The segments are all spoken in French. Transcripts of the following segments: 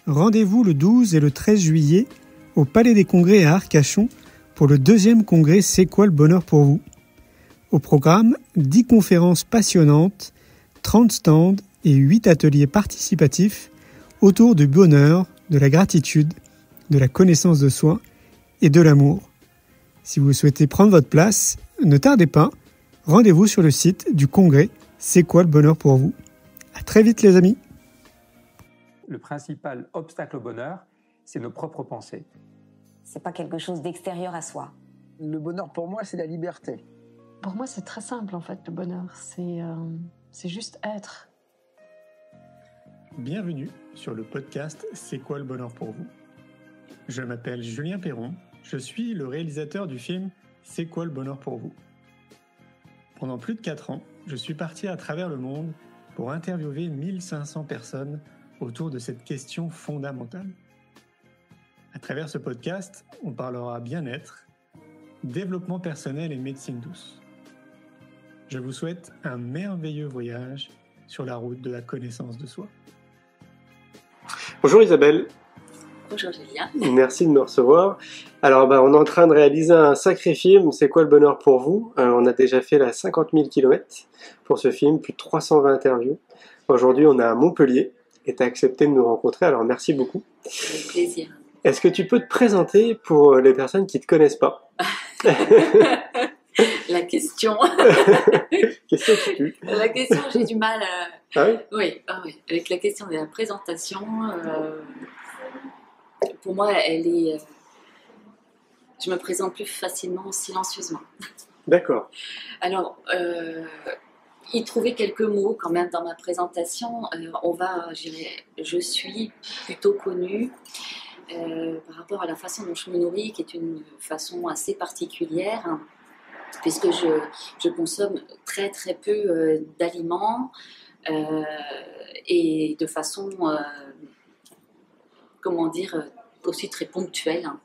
rendez-vous le 12 et le 13 juillet au Palais des Congrès à Arcachon pour le 2e congrès C'est quoi le bonheur pour vous ? Au programme, 10 conférences passionnantes, 30 stands et 8 ateliers participatifs autour du bonheur, de la gratitude, de la connaissance de soi et de l'amour. Si vous souhaitez prendre votre place, ne tardez pas, rendez-vous sur le site du congrès C'est quoi le bonheur pour vous ? À très vite les amis. Le principal obstacle au bonheur, c'est nos propres pensées. C'est pas quelque chose d'extérieur à soi. Le bonheur pour moi, c'est la liberté. Pour moi, c'est très simple en fait, le bonheur. C'est juste être. Bienvenue sur le podcast C'est quoi le bonheur pour vous ? Je m'appelle Julien Perron, je suis le réalisateur du film C'est quoi le bonheur pour vous ? Pendant plus de 4 ans, je suis parti à travers le monde pour interviewer 1500 personnes autour de cette question fondamentale. À travers ce podcast, on parlera bien-être, développement personnel et médecine douce. Je vous souhaite un merveilleux voyage sur la route de la connaissance de soi. Bonjour Isabelle. Bonjour Julien. Merci de me recevoir. Alors on est en train de réaliser un sacré film, C'est quoi le bonheur pour vous ? On a déjà fait la 50 000 km pour ce film, plus de 320 interviews. Aujourd'hui on est à Montpellier et tu as accepté de nous rencontrer, alors merci beaucoup. Avec plaisir. Est-ce que tu peux te présenter pour les personnes qui ne te connaissent pas ? La question. Question qui tue. La question, j'ai du mal. Ah oui ? Oui. Avec la question de la présentation, pour moi, elle est. Je me présente plus facilement silencieusement. D'accord. Alors, y trouver quelques mots quand même dans ma présentation. Je suis plutôt connue. Par rapport à la façon dont je me nourris, qui est une façon assez particulière, hein, puisque je consomme très très peu d'aliments et de façon, aussi très ponctuelle. Hein.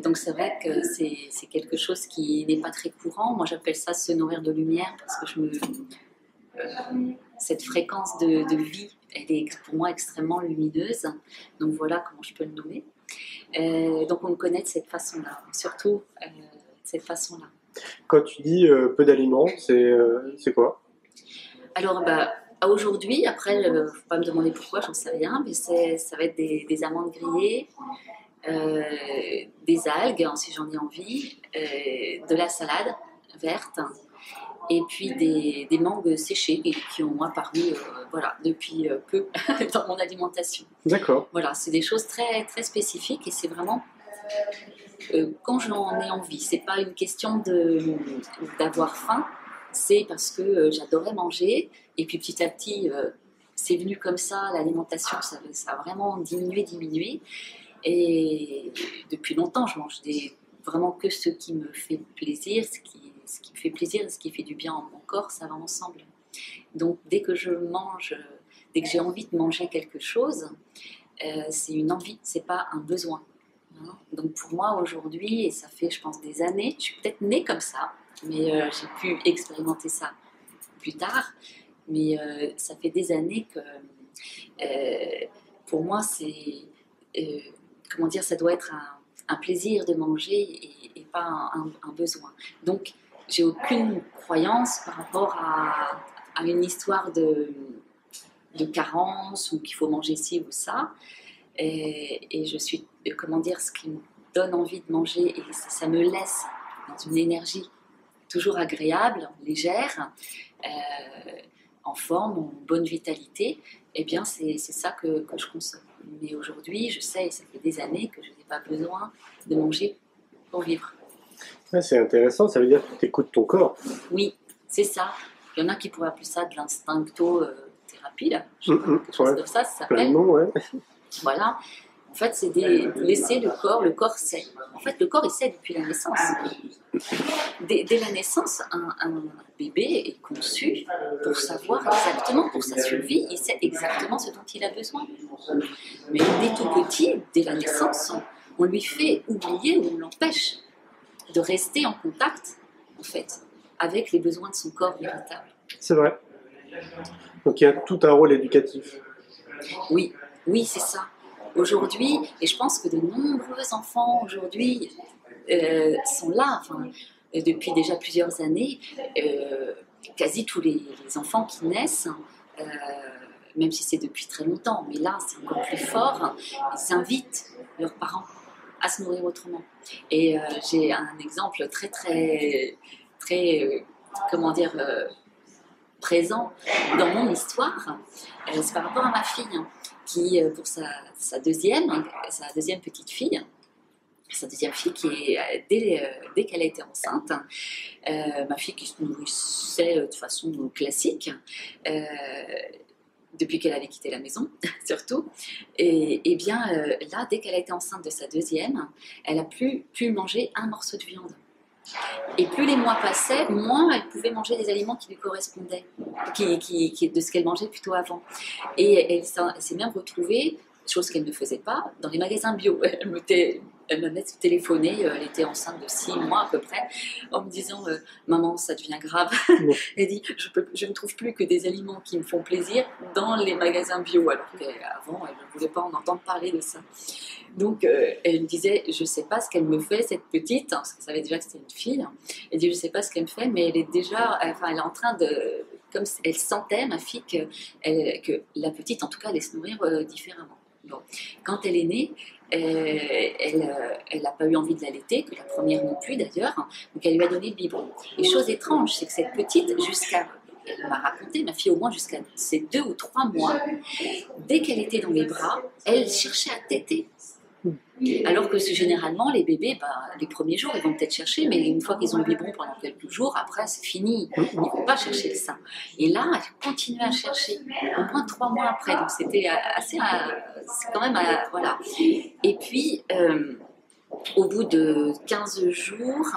Donc c'est vrai que c'est quelque chose qui n'est pas très courant. Moi j'appelle ça se nourrir de lumière, parce que cette fréquence de vie, elle est pour moi extrêmement lumineuse. Donc voilà comment je peux le nommer. Donc on me connaît de cette façon-là, surtout de cette façon-là. Quand tu dis peu d'aliments, c'est quoi ? Alors aujourd'hui, après, il ne faut pas me demander pourquoi, j'en sais rien, mais ça va être des amandes grillées, des algues, hein, si j'en ai envie, de la salade verte, et puis des mangues séchées qui ont apparu depuis peu dans mon alimentation. D'accord. Voilà, c'est des choses très, très spécifiques et c'est vraiment quand j'en ai envie. C'est pas une question d'avoir faim, c'est parce que j'adorais manger et puis petit à petit c'est venu comme ça, l'alimentation ça a vraiment diminué et depuis longtemps je mange vraiment que ce qui me fait plaisir, ce qui me fait plaisir et ce qui fait du bien à mon corps, ça va ensemble. Donc dès que j'ai envie de manger quelque chose, c'est une envie, c'est pas un besoin. Hein. Donc pour moi aujourd'hui, et ça fait je pense des années, je suis peut-être née comme ça, mais j'ai pu expérimenter ça plus tard, mais ça fait des années que pour moi c'est ça doit être un plaisir de manger et pas un besoin. Donc j'ai aucune croyance par rapport à une histoire de carence ou qu'il faut manger ci ou ça. Et je suis, ce qui me donne envie de manger et ça me laisse dans une énergie toujours agréable, légère, en forme, en bonne vitalité, eh bien c'est ça que je consomme. Mais aujourd'hui, je sais, ça fait des années que je n'ai pas besoin de manger pour vivre. Ouais, c'est intéressant, ça veut dire que tu écoutes ton corps. Oui, c'est ça. Il y en a qui pourraient appeler ça de l'instinctothérapie, là. Je sais pas, quelque chose comme ça s'appelle. Ouais. Voilà. En fait, c'est laisser le corps sait. En fait, le corps, il sait depuis la naissance. Dès la naissance, un bébé est conçu pour savoir exactement, pour sa survie, il sait exactement ce dont il a besoin. Mais dès tout petit, dès la naissance, on lui fait oublier ou on l'empêche de rester en contact, en fait, avec les besoins de son corps véritable. C'est vrai. Donc il y a tout un rôle éducatif. Oui, c'est ça. aujourd'hui, et je pense que de nombreux enfants aujourd'hui sont là, depuis déjà plusieurs années, quasi tous les enfants qui naissent, même si c'est depuis très longtemps, mais là c'est encore plus fort, ils invitent leurs parents à se nourrir autrement. Et j'ai un exemple très comment dire, présent dans mon histoire. C'est par rapport à ma fille, qui pour sa deuxième petite fille, sa deuxième fille qui est, dès qu'elle a été enceinte, ma fille qui se nourrissait de façon classique, depuis qu'elle avait quitté la maison, surtout. Et bien là, dès qu'elle a été enceinte de sa deuxième, elle n'a plus pu manger un morceau de viande. Et plus les mois passaient, moins elle pouvait manger des aliments qui lui correspondaient, de ce qu'elle mangeait plutôt avant. Et elle s'est même retrouvée, chose qu'elle ne faisait pas, dans les magasins bio. Elle me téléphoner, elle était enceinte de 6 mois à peu près, en me disant maman, ça devient grave. Elle dit je ne trouve plus que des aliments qui me font plaisir dans les magasins bio, alors qu'avant elle ne voulait pas en entendre parler de ça. Donc elle me disait je ne sais pas ce qu'elle me fait cette petite, parce qu'elle savait déjà que c'était une fille. Elle dit je ne sais pas ce qu'elle me fait, mais elle est en train de, comme elle sentait, ma fille, que la petite en tout cas allait se nourrir différemment. Bon. Quand elle est née, elle n'a pas eu envie de l'allaiter, que la première non plus d'ailleurs, donc elle lui a donné le biberon. Et chose étrange, c'est que cette petite, elle m'a raconté, ma fille au moins jusqu'à ses 2 ou 3 mois, dès qu'elle était dans mes bras, elle cherchait à téter. Alors que généralement, les bébés, les premiers jours, ils vont peut-être chercher, mais une fois qu'ils ont le biberon pendant quelques jours, après, c'est fini. Ils ne vont pas chercher le sein. Et là, elle continuait à chercher, au moins 3 mois après. Donc, c'était assez... c'est quand même... voilà. Et puis, au bout de 15 jours,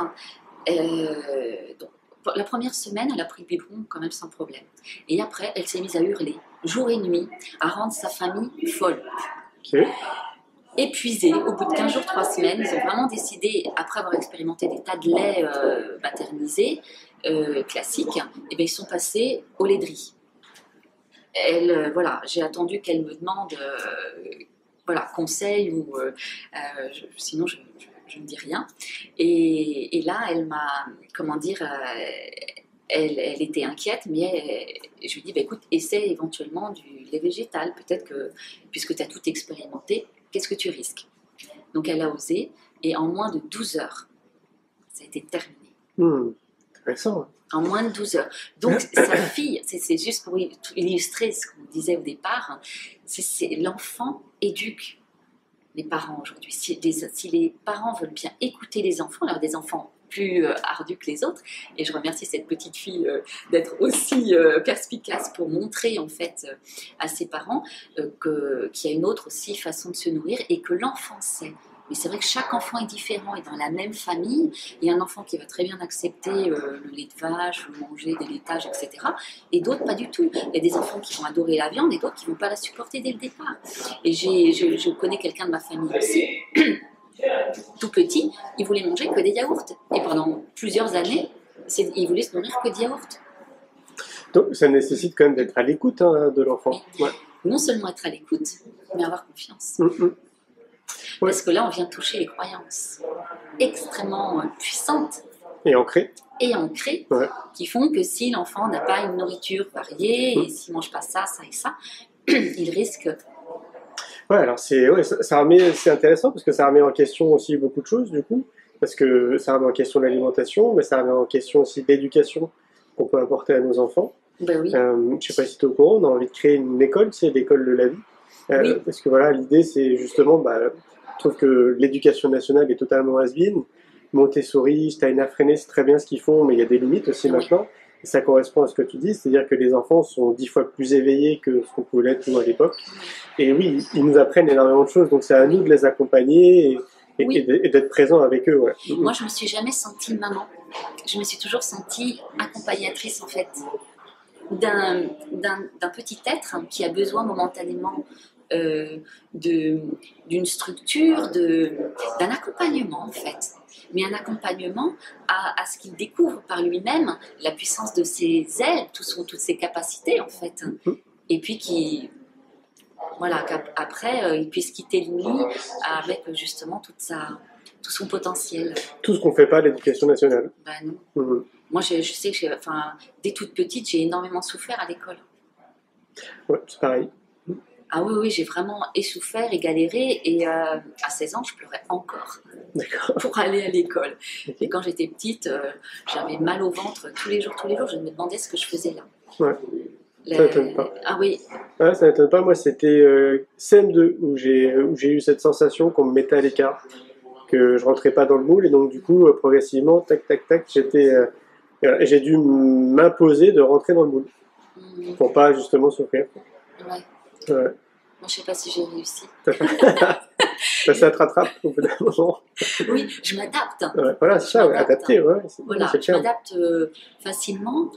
la première semaine, elle a pris le biberon quand même sans problème. Et après, elle s'est mise à hurler, jour et nuit, à rendre sa famille folle. Okay. Épuisés, au bout de 15 jours, 3 semaines, ils ont vraiment décidé, après avoir expérimenté des tas de lait maternisés classiques, et bien ils sont passés au lait de riz. Voilà, j'ai attendu qu'elle me demande conseil, ou sinon je ne dis rien. Et là, elle m'a, elle était inquiète, mais je lui dis, écoute, essaie éventuellement du lait végétal, peut-être que, puisque tu as tout expérimenté, qu'est-ce que tu risques? Donc elle a osé, et en moins de 12 heures, ça a été terminé. Intéressant. En moins de 12 heures. Donc sa fille, c'est juste pour illustrer ce qu'on disait au départ, c'est l'enfant éduque les parents aujourd'hui. Si les parents veulent bien écouter les enfants, alors des enfants plus ardus que les autres, et je remercie cette petite fille d'être aussi perspicace pour montrer en fait à ses parents qu'il y a une autre aussi façon de se nourrir, et que l'enfant sait. Mais c'est vrai que chaque enfant est différent, et dans la même famille, il y a un enfant qui va très bien accepter le lait de vache, manger des laitages, etc. Et d'autres pas du tout. Il y a des enfants qui vont adorer la viande, et d'autres qui ne vont pas la supporter dès le départ. Et je connais quelqu'un de ma famille aussi, tout petit, il voulait manger que des yaourts. Et pendant plusieurs années, il voulait se nourrir que de yaourts. Donc ça nécessite quand même d'être à l'écoute de l'enfant. Oui. Ouais. Non seulement être à l'écoute, mais avoir confiance. Parce que là, on vient toucher les croyances extrêmement puissantes et ancrées, qui font que si l'enfant n'a pas une nourriture variée, et s'il ne mange pas ça, ça et ça, il risque... Ouais, alors c'est intéressant, parce que ça remet en question aussi beaucoup de choses, du coup, parce que ça remet en question l'alimentation, mais ça remet en question aussi l'éducation qu'on peut apporter à nos enfants. Ben oui. Je ne sais pas si tu es au courant, on a envie de créer une école, l'école de la vie. Oui. Parce que voilà, l'idée c'est justement, je trouve que l'éducation nationale est totalement has-been. Montessori, Steiner, Freinet, c'est très bien ce qu'ils font, mais il y a des limites aussi maintenant. Et ça correspond à ce que tu dis, c'est-à-dire que les enfants sont 10 fois plus éveillés que ce qu'on pouvait l'être nous à l'époque. Et oui, ils nous apprennent énormément de choses, donc c'est à nous de les accompagner et d'être présents avec eux. Ouais. Moi, je me suis jamais sentie maman. Je me suis toujours sentie accompagnatrice en fait d'un petit être qui a besoin momentanément d'une structure, d'un accompagnement en fait. Mais un accompagnement à ce qu'il découvre par lui-même, la puissance de ses ailes, toutes ses capacités en fait. Et puis Voilà, qu'après, il puisse quitter le nid avec justement tout son potentiel. Tout ce qu'on ne fait pas à l'éducation nationale. Ben non. Moi, je sais que dès toute petite, j'ai énormément souffert à l'école. Ouais, c'est pareil. Ah oui, j'ai vraiment souffert et galéré. Et à 16 ans, je pleurais encore pour aller à l'école. Et quand j'étais petite, j'avais mal au ventre tous les jours. Je me demandais ce que je faisais là. Ouais. Ça m'étonne pas. Ah oui. Ouais, ça m'étonne pas. Moi, c'était CM2 où j'ai eu cette sensation qu'on me mettait à l'écart, que je rentrais pas dans le moule. Et donc, du coup, progressivement, tac, j'ai dû m'imposer de rentrer dans le moule pour pas justement souffrir. Ouais. Ouais. Moi, je sais pas si j'ai réussi. Ça te rattrape au bout d'un moment. Oui, je m'adapte. Ouais, voilà, c'est ça, adapté. Ouais, voilà, je m'adapte facilement.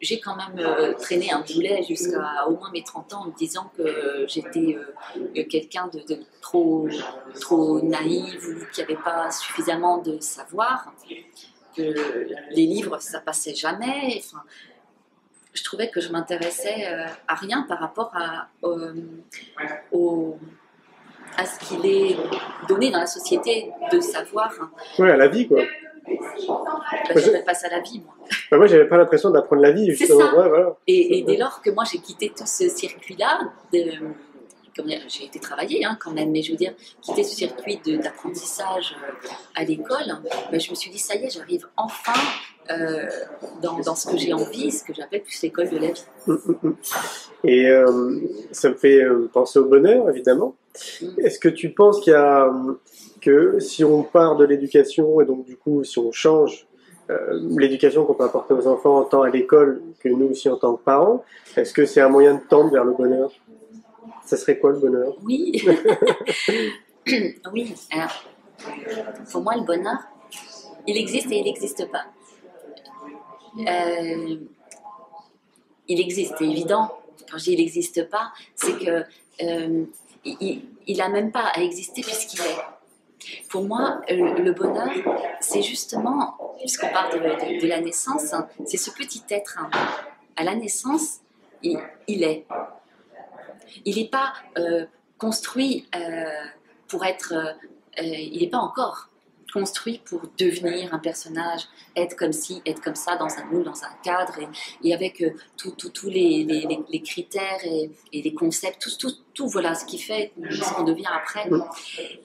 J'ai quand même traîné un boulet jusqu'à au moins mes 30 ans en me disant que j'étais quelqu'un de trop naïf ou qui n'avait pas suffisamment de savoir. Que les livres, ça passait jamais. Enfin, je trouvais que je m'intéressais à rien par rapport à ce qu'il est donné dans la société de savoir. Oui, à la vie, quoi. J'appelle pas ça la vie, moi. Moi, j'avais pas l'impression d'apprendre la vie, justement. C'est ça. Ouais, voilà. Et dès lors que moi, j'ai quitté tout ce circuit-là, j'ai été travailler quand même, mais je veux dire, quitter ce circuit d'apprentissage à l'école, je me suis dit, ça y est, j'arrive enfin dans ce que j'ai envie, ce que j'appelle plus l'école de la vie. Et ça me fait penser au bonheur, évidemment. Est-ce que tu penses que si on part de l'éducation, et donc du coup, si on change l'éducation qu'on peut apporter aux enfants tant à l'école que nous aussi en tant que parents, est-ce que c'est un moyen de tendre vers le bonheur ? Ça serait quoi le bonheur ? Oui. Oui. Alors, pour moi, le bonheur, il existe et il n'existe pas. Il existe, c'est évident. Quand je dis il n'existe pas, c'est que il n'a même pas à exister puisqu'il est. Pour moi, le bonheur, c'est justement, puisqu'on parle de la naissance, c'est ce petit être. À la naissance, il est. Il n'est pas construit pour être... il n'est pas encore construit pour devenir un personnage, être comme ci, être comme ça, dans un moule, dans un cadre, et avec tous les critères et les concepts, tout voilà, ce qui fait ce qu'on devient après.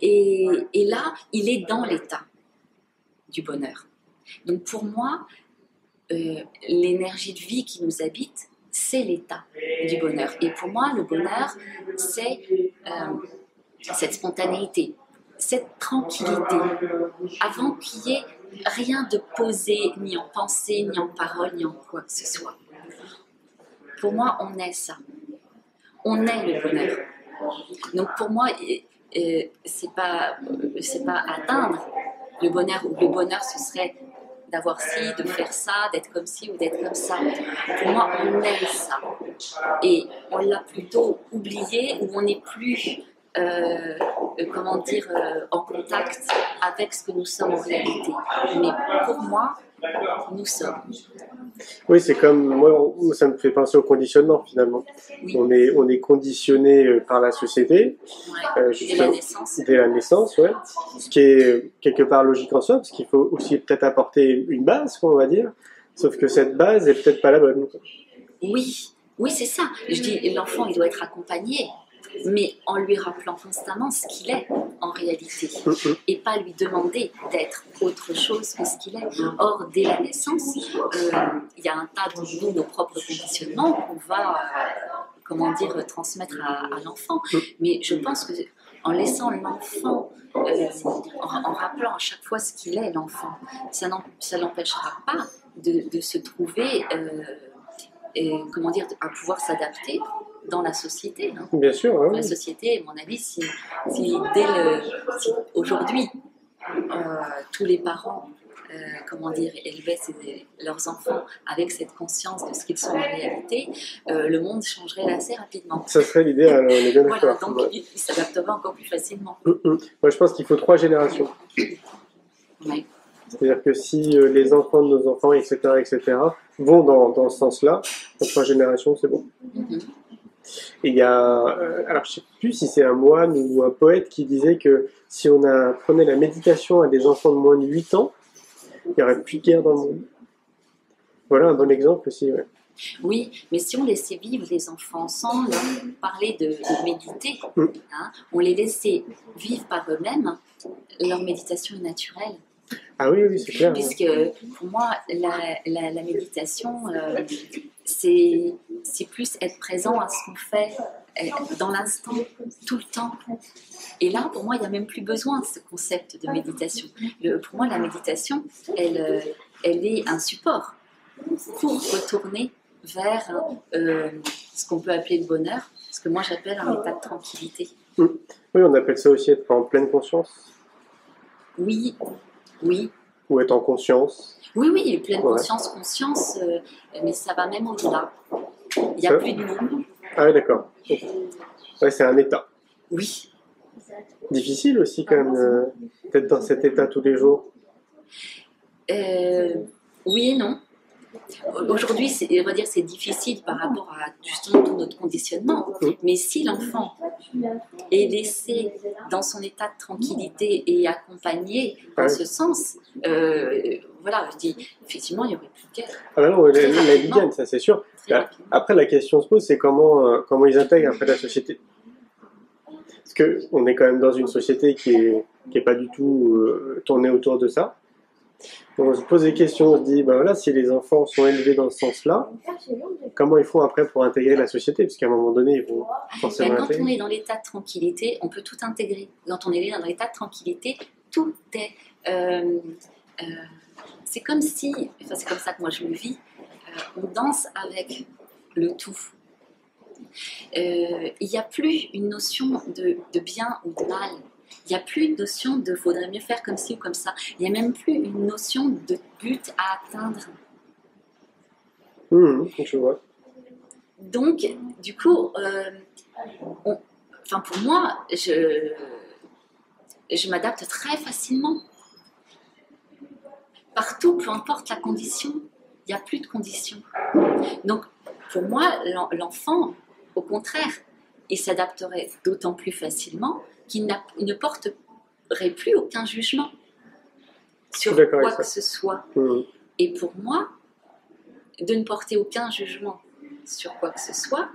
Et là, il est dans l'état du bonheur. Donc pour moi, l'énergie de vie qui nous habite, c'est l'état du bonheur. Et pour moi, le bonheur, c'est cette spontanéité, cette tranquillité, avant qu'il y ait rien de posé, ni en pensée, ni en parole, ni en quoi que ce soit. Pour moi, on est ça. On est le bonheur. Donc pour moi, c'est pas atteindre le bonheur, ou le bonheur, ce serait d'avoir ci, de faire ça, d'être comme ci ou d'être comme ça. Pour moi, on est ça. Et on l'a plutôt oublié, ou on n'est plus, en contact avec ce que nous sommes en réalité. Mais pour moi, nous sommes. Oui, c'est comme, moi, ça me fait penser au conditionnement, finalement. Oui. On est conditionné par la société. Ouais. Dès la naissance, ouais. Ce qui est quelque part logique en soi, parce qu'il faut aussi peut-être apporter une base, on va dire. Sauf que cette base est peut-être pas la bonne. Oui, c'est ça. Je dis, l'enfant, il doit être accompagné, mais en lui rappelant constamment ce qu'il est en réalité, et pas lui demander d'être autre chose que ce qu'il est. Or, dès la naissance, il y a un tas de nos propres conditionnements qu'on va, transmettre à l'enfant. Mais je pense que en laissant l'enfant, en rappelant à chaque fois ce qu'il est, l'enfant, ça l'empêchera pas de se trouver, à pouvoir s'adapter dans la société. Bien sûr. Oui. La société, à mon avis, si aujourd'hui, tous les parents élevaient leurs enfants avec cette conscience de ce qu'ils sont en réalité, le monde changerait assez rapidement. Ça serait l'idéal, on est bien d'accord. Voilà, donc il s'adapterait encore plus facilement. Moi, je pense qu'il faut 3 générations. Oui. C'est-à-dire que si les enfants de nos enfants, etc., vont dans ce sens-là, en 3 générations, c'est bon. Et il y a, alors je sais plus si c'est un moine ou un poète qui disait que si on apprenait la méditation à des enfants de moins de 8 ans, il n'y aurait plus de guerre dans le monde. Voilà un bon exemple aussi, ouais. Oui, mais si on laissait vivre les enfants sans leur parler de méditer, hein, on les laissait vivre par eux-mêmes, leur méditation est naturelle. Ah oui, oui, c'est clair. Puisque pour moi, la méditation, c'est plus être présent à ce qu'on fait dans l'instant, tout le temps. Et là, pour moi, il n'y a même plus besoin de ce concept de méditation. Pour moi, la méditation, elle est un support pour retourner vers ce qu'on peut appeler le bonheur, ce que moi j'appelle un état de tranquillité. Oui, on appelle ça aussi être en pleine conscience. Oui, oui. Ou être en conscience. Oui, pleine conscience, mais ça va même au-delà. Il n'y a plus de mots. Ah oui, d'accord. Ouais, c'est un état. Oui. Difficile aussi quand même d'être dans cet état tous les jours. Oui et non. Aujourd'hui, on va dire c'est difficile par rapport à justement tout notre conditionnement. Mais si l'enfant est laissé dans son état de tranquillité et accompagné dans ce sens, voilà, je dis effectivement, il n'y aurait plus de guerre. Ah non, la vie gagne, ça c'est sûr. Après, la question se pose, c'est comment ils intègrent après la société. Parce qu'on est quand même dans une société qui est pas du tout tournée autour de ça. On se pose des questions, on se dit, ben voilà, si les enfants sont élevés dans ce sens-là, comment ils font après pour intégrer la société? Parce qu'à un moment donné, ils vont forcément quand intégrer. on est dans l'état de tranquillité, on peut tout intégrer. Quand on est dans l'état de tranquillité, tout est... c'est comme si, enfin c'est comme ça que moi je le vis, on danse avec le tout. Il n'y a plus une notion de bien ou de mal. Il n'y a plus une notion de faudrait mieux faire comme ci ou comme ça. Il n'y a même plus une notion de but à atteindre. Je vois. Donc, du coup, pour moi, je m'adapte très facilement. Partout, peu importe la condition, il n'y a plus de condition. Donc, pour moi, l'enfant, au contraire, il s'adapterait d'autant plus facilement qu'il ne porterait plus aucun jugement sur quoi que ce soit. Et pour moi, de ne porter aucun jugement sur quoi que ce soit,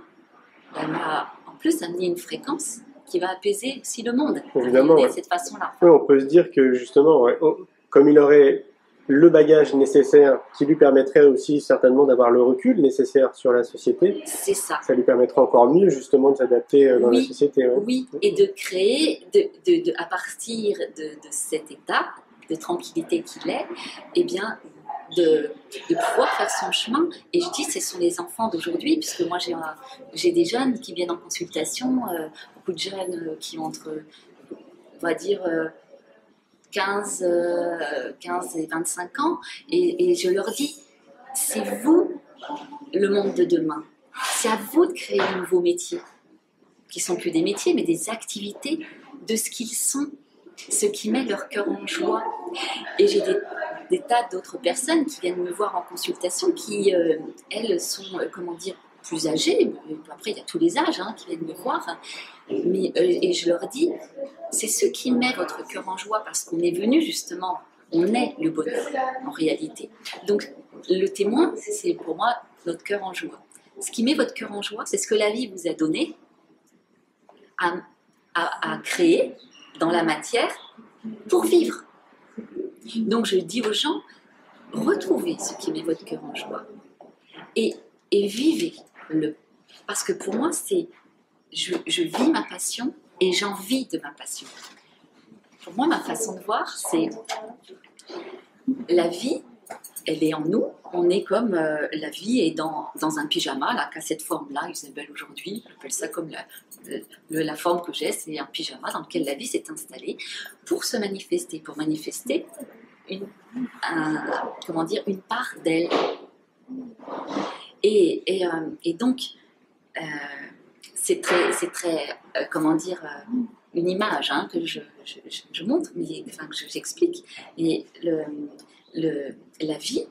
elle va en plus amener une fréquence qui va apaiser aussi le monde. Évidemment, de cette façon-là. Oui, on peut se dire que justement, comme il aurait le bagage nécessaire qui lui permettrait aussi certainement d'avoir le recul nécessaire sur la société. C'est ça. Ça lui permettra encore mieux justement de s'adapter dans la société. Ouais. Oui, et de créer, à partir de cet état de tranquillité qu'il est, eh bien, de pouvoir faire son chemin. Et je dis, ce sont les enfants d'aujourd'hui, puisque moi j'ai des jeunes qui viennent en consultation, beaucoup de jeunes qui ont entre, on va dire, 15 et 25 ans, et je leur dis, c'est vous le monde de demain. C'est à vous de créer de nouveaux métiers, qui ne sont plus des métiers, mais des activités de ce qu'ils sont, ce qui met leur cœur en joie. Et j'ai des tas d'autres personnes qui viennent me voir en consultation, qui, elles, sont, plus âgées. Après, il y a tous les âges qui viennent me voir. Mais, et je leur dis, c'est ce qui met votre cœur en joie, parce qu'on est venu justement, on est le bonheur en réalité. Donc le témoin, c'est pour moi notre cœur en joie. Ce qui met votre cœur en joie, c'est ce que la vie vous a donné à créer dans la matière pour vivre. Donc je dis aux gens, retrouvez ce qui met votre cœur en joie et vivez-le. Parce que pour moi, c'est je vis ma passion et j'en vis de ma passion. Pour moi, ma façon de voir, c'est la vie, elle est en nous. On est comme la vie est dans un pyjama, là, qu'à cette forme-là, Isabelle aujourd'hui, j'appelle ça comme la forme que j'ai, c'est un pyjama dans lequel la vie s'est installée pour se manifester, pour manifester une part d'elle. Et donc, c'est très une image que je montre, mais que j'explique. Et la vie,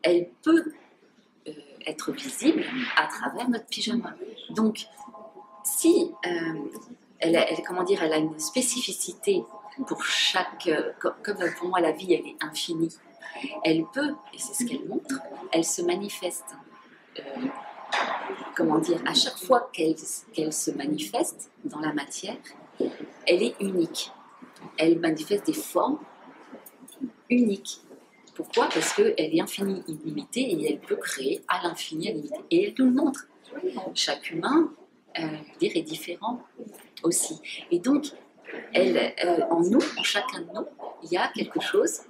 elle peut être visible à travers notre pyjama. Donc, si elle a une spécificité pour chaque... Comme pour moi, la vie, elle est infinie. Elle peut, et c'est ce qu'elle montre, elle se manifeste, à chaque fois qu'elle se manifeste dans la matière, elle est unique. Elle manifeste des formes uniques. Pourquoi? Parce qu'elle est infinie, illimitée, et elle peut créer à l'infini, à l'illimité. Et elle nous le montre. Chaque humain, est différent aussi. Et donc, en nous, en chacun de nous, il y a quelque chose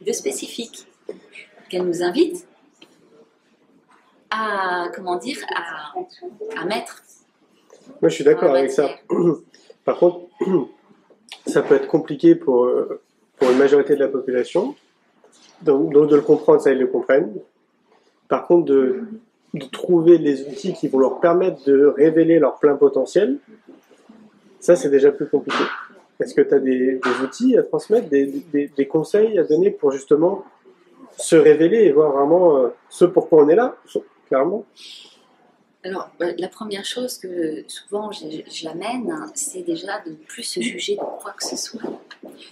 de spécifique qu'elle nous invite à mettre. Moi, je suis d'accord avec ça. Par contre, ça peut être compliqué pour une majorité de la population. Donc de le comprendre, ça, ils le comprennent. Par contre, de trouver les outils qui vont leur permettre de révéler leur plein potentiel, ça, c'est déjà plus compliqué. Est-ce que tu as des outils à transmettre, des conseils à donner pour justement se révéler et voir vraiment ce pourquoi on est là, clairement? Alors, la première chose que souvent j'amène, c'est déjà de ne plus se juger de quoi que ce soit.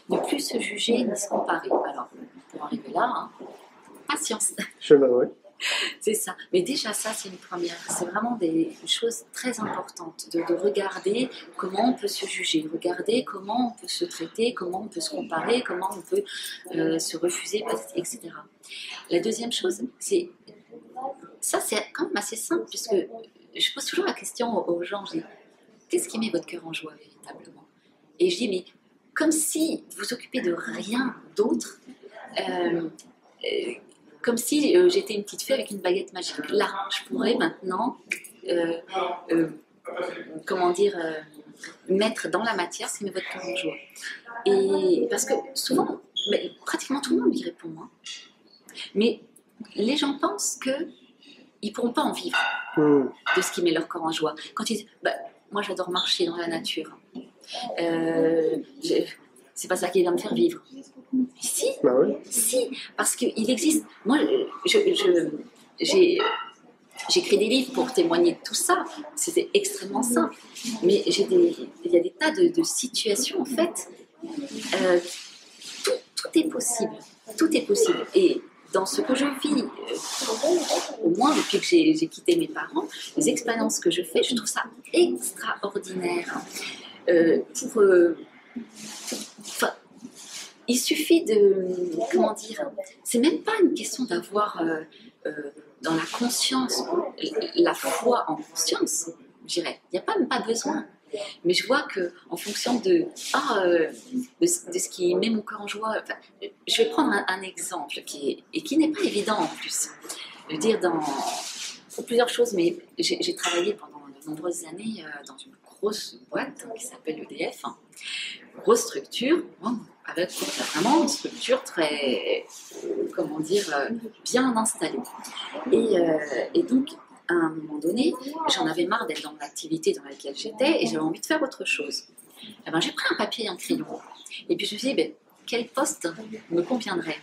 Ne plus se juger ni se comparer. Alors, pour arriver là, patience. Chemin, oui. C'est ça. Mais déjà, ça, c'est une première. C'est vraiment des choses très importantes de regarder comment on peut se juger, regarder comment on peut se traiter, comment on peut se comparer, comment on peut se refuser, etc. La deuxième chose, c'est... Ça, c'est quand même assez simple, puisque je pose toujours la question aux gens, je dis, qu'est-ce qui met votre cœur en joie véritablement? Et je dis, mais comme si vous vous occupez de rien d'autre, comme si j'étais une petite fée avec une baguette magique. Là, je pourrais maintenant, mettre dans la matière ce qui met votre cœur en joie. Et parce que souvent, pratiquement tout le monde y répond, mais les gens pensent qu'ils ne pourront pas en vivre de ce qui met leur corps en joie. Quand ils disent, moi j'adore marcher dans la nature, c'est pas ça qui va me faire vivre. Si, si, parce qu'il existe. Moi, j'écris des livres pour témoigner de tout ça. C'était extrêmement simple. Mais il y a des tas de situations, en fait. Tout est possible. Tout est possible. Et dans ce que je vis, au moins depuis que j'ai quitté mes parents, les expériences que je fais, je trouve ça extraordinaire. Il suffit c'est même pas une question d'avoir dans la conscience, la foi en conscience, je dirais. Il n'y a même pas besoin. Mais je vois qu'en fonction de ce qui met mon cœur en joie, je vais prendre un exemple qui n'est pas évident en plus. Je veux dire, pour plusieurs choses, mais j'ai travaillé pendant de nombreuses années dans une grosse boîte qui s'appelle EDF, grosse structure, avec vraiment une structure très, bien installée. Et donc, à un moment donné, j'en avais marre d'être dans l'activité dans laquelle j'étais et j'avais envie de faire autre chose. Et j'ai pris un papier et un crayon. Et puis je me suis dit, quel poste me conviendrait?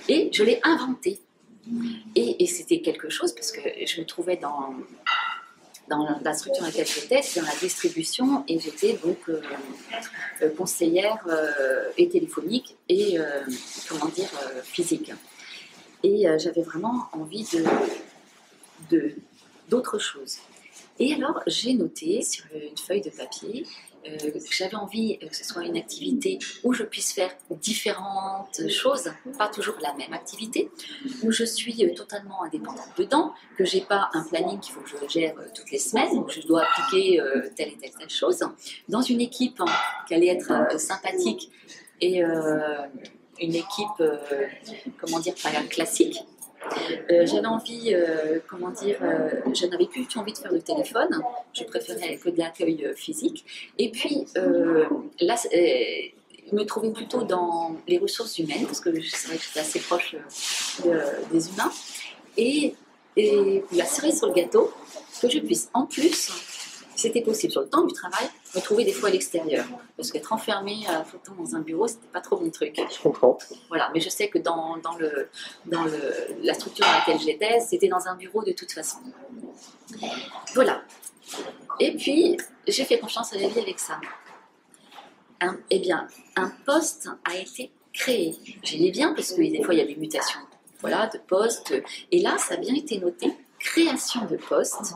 Et je l'ai inventé. Et c'était quelque chose parce que je me trouvais dans la structure dans laquelle j'étais, c'est dans la distribution, et j'étais donc conseillère et téléphonique et physique. Et j'avais vraiment envie d'autre chose. Et alors j'ai noté sur une feuille de papier que j'avais envie que ce soit une activité où je puisse faire différentes choses, pas toujours la même activité, où je suis totalement indépendante dedans, que j'ai pas un planning qu'il faut que je gère toutes les semaines, où je dois appliquer telle et telle chose, dans une équipe qui allait être sympathique et une équipe, pas classique. J'avais envie, je n'avais plus du tout envie de faire de téléphone, je préférais que de l'accueil physique. Et puis là, me trouvais plutôt dans les ressources humaines, parce que c'est vrai que j'étais assez proche des humains. Et la cerise sur le gâteau, que je puisse en plus c'était possible sur le temps du travail, me trouver des fois à l'extérieur. Parce qu'être enfermé tout le temps dans un bureau, c'était pas trop mon truc. Je comprends. Voilà, mais je sais que dans la structure dans laquelle j'étais, c'était dans un bureau de toute façon. Voilà. Et puis, j'ai fait confiance à la vie avec ça. Eh bien, un poste a été créé. J'ai dit bien, parce que des fois, il y a des mutations de postes. Et là, ça a bien été noté, création de poste.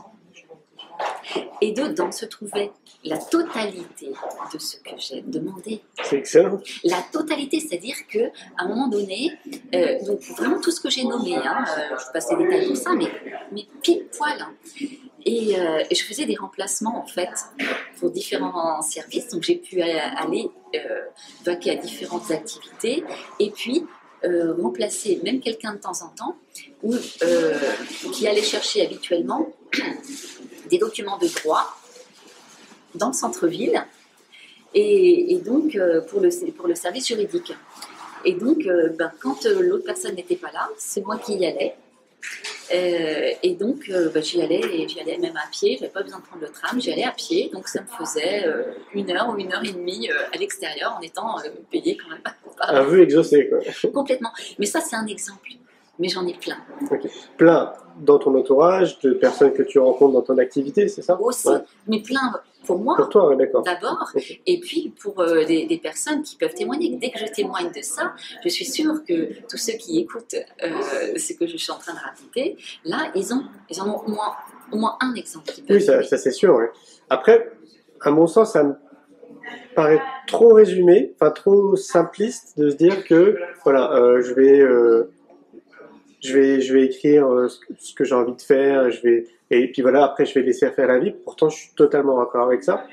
Et dedans se trouvait la totalité de ce que j'ai demandé. C'est excellent. La totalité, c'est-à-dire qu'à un moment donné, donc vraiment tout ce que j'ai nommé, je passe les détails pour ça, mais pile poil. Et je faisais des remplacements en fait pour différents services, donc j'ai pu aller vaquer à différentes activités et puis remplacer même quelqu'un de temps en temps qui allait chercher habituellement des documents de droit dans le centre-ville et donc pour le service juridique. Et donc quand l'autre personne n'était pas là, c'est moi qui y allais. Et donc j'y allais même à pied, j'avais pas besoin de prendre le tram, j'y allais à pied, donc ça me faisait 1 heure ou 1 heure et demie à l'extérieur en étant payée quand même. Un vœu exaucé, quoi. Complètement. Mais ça, c'est un exemple. Mais j'en ai plein. Okay. Plein dans ton entourage, de personnes que tu rencontres dans ton activité, c'est ça? Aussi, mais plein pour moi. Pour toi, d'accord. D'abord, Okay. Et puis pour des personnes qui peuvent témoigner. Dès que je témoigne de ça, je suis sûre que tous ceux qui écoutent ce que je suis en train de raconter, là, ils en ont au moins un exemple. Oui, ça c'est sûr. Ouais. Après, à mon sens, ça me paraît trop résumé, enfin trop simpliste de se dire que voilà, je vais écrire ce que j'ai envie de faire, et puis voilà, après je vais laisser faire la vie. Pourtant, je suis totalement d'accord avec ça.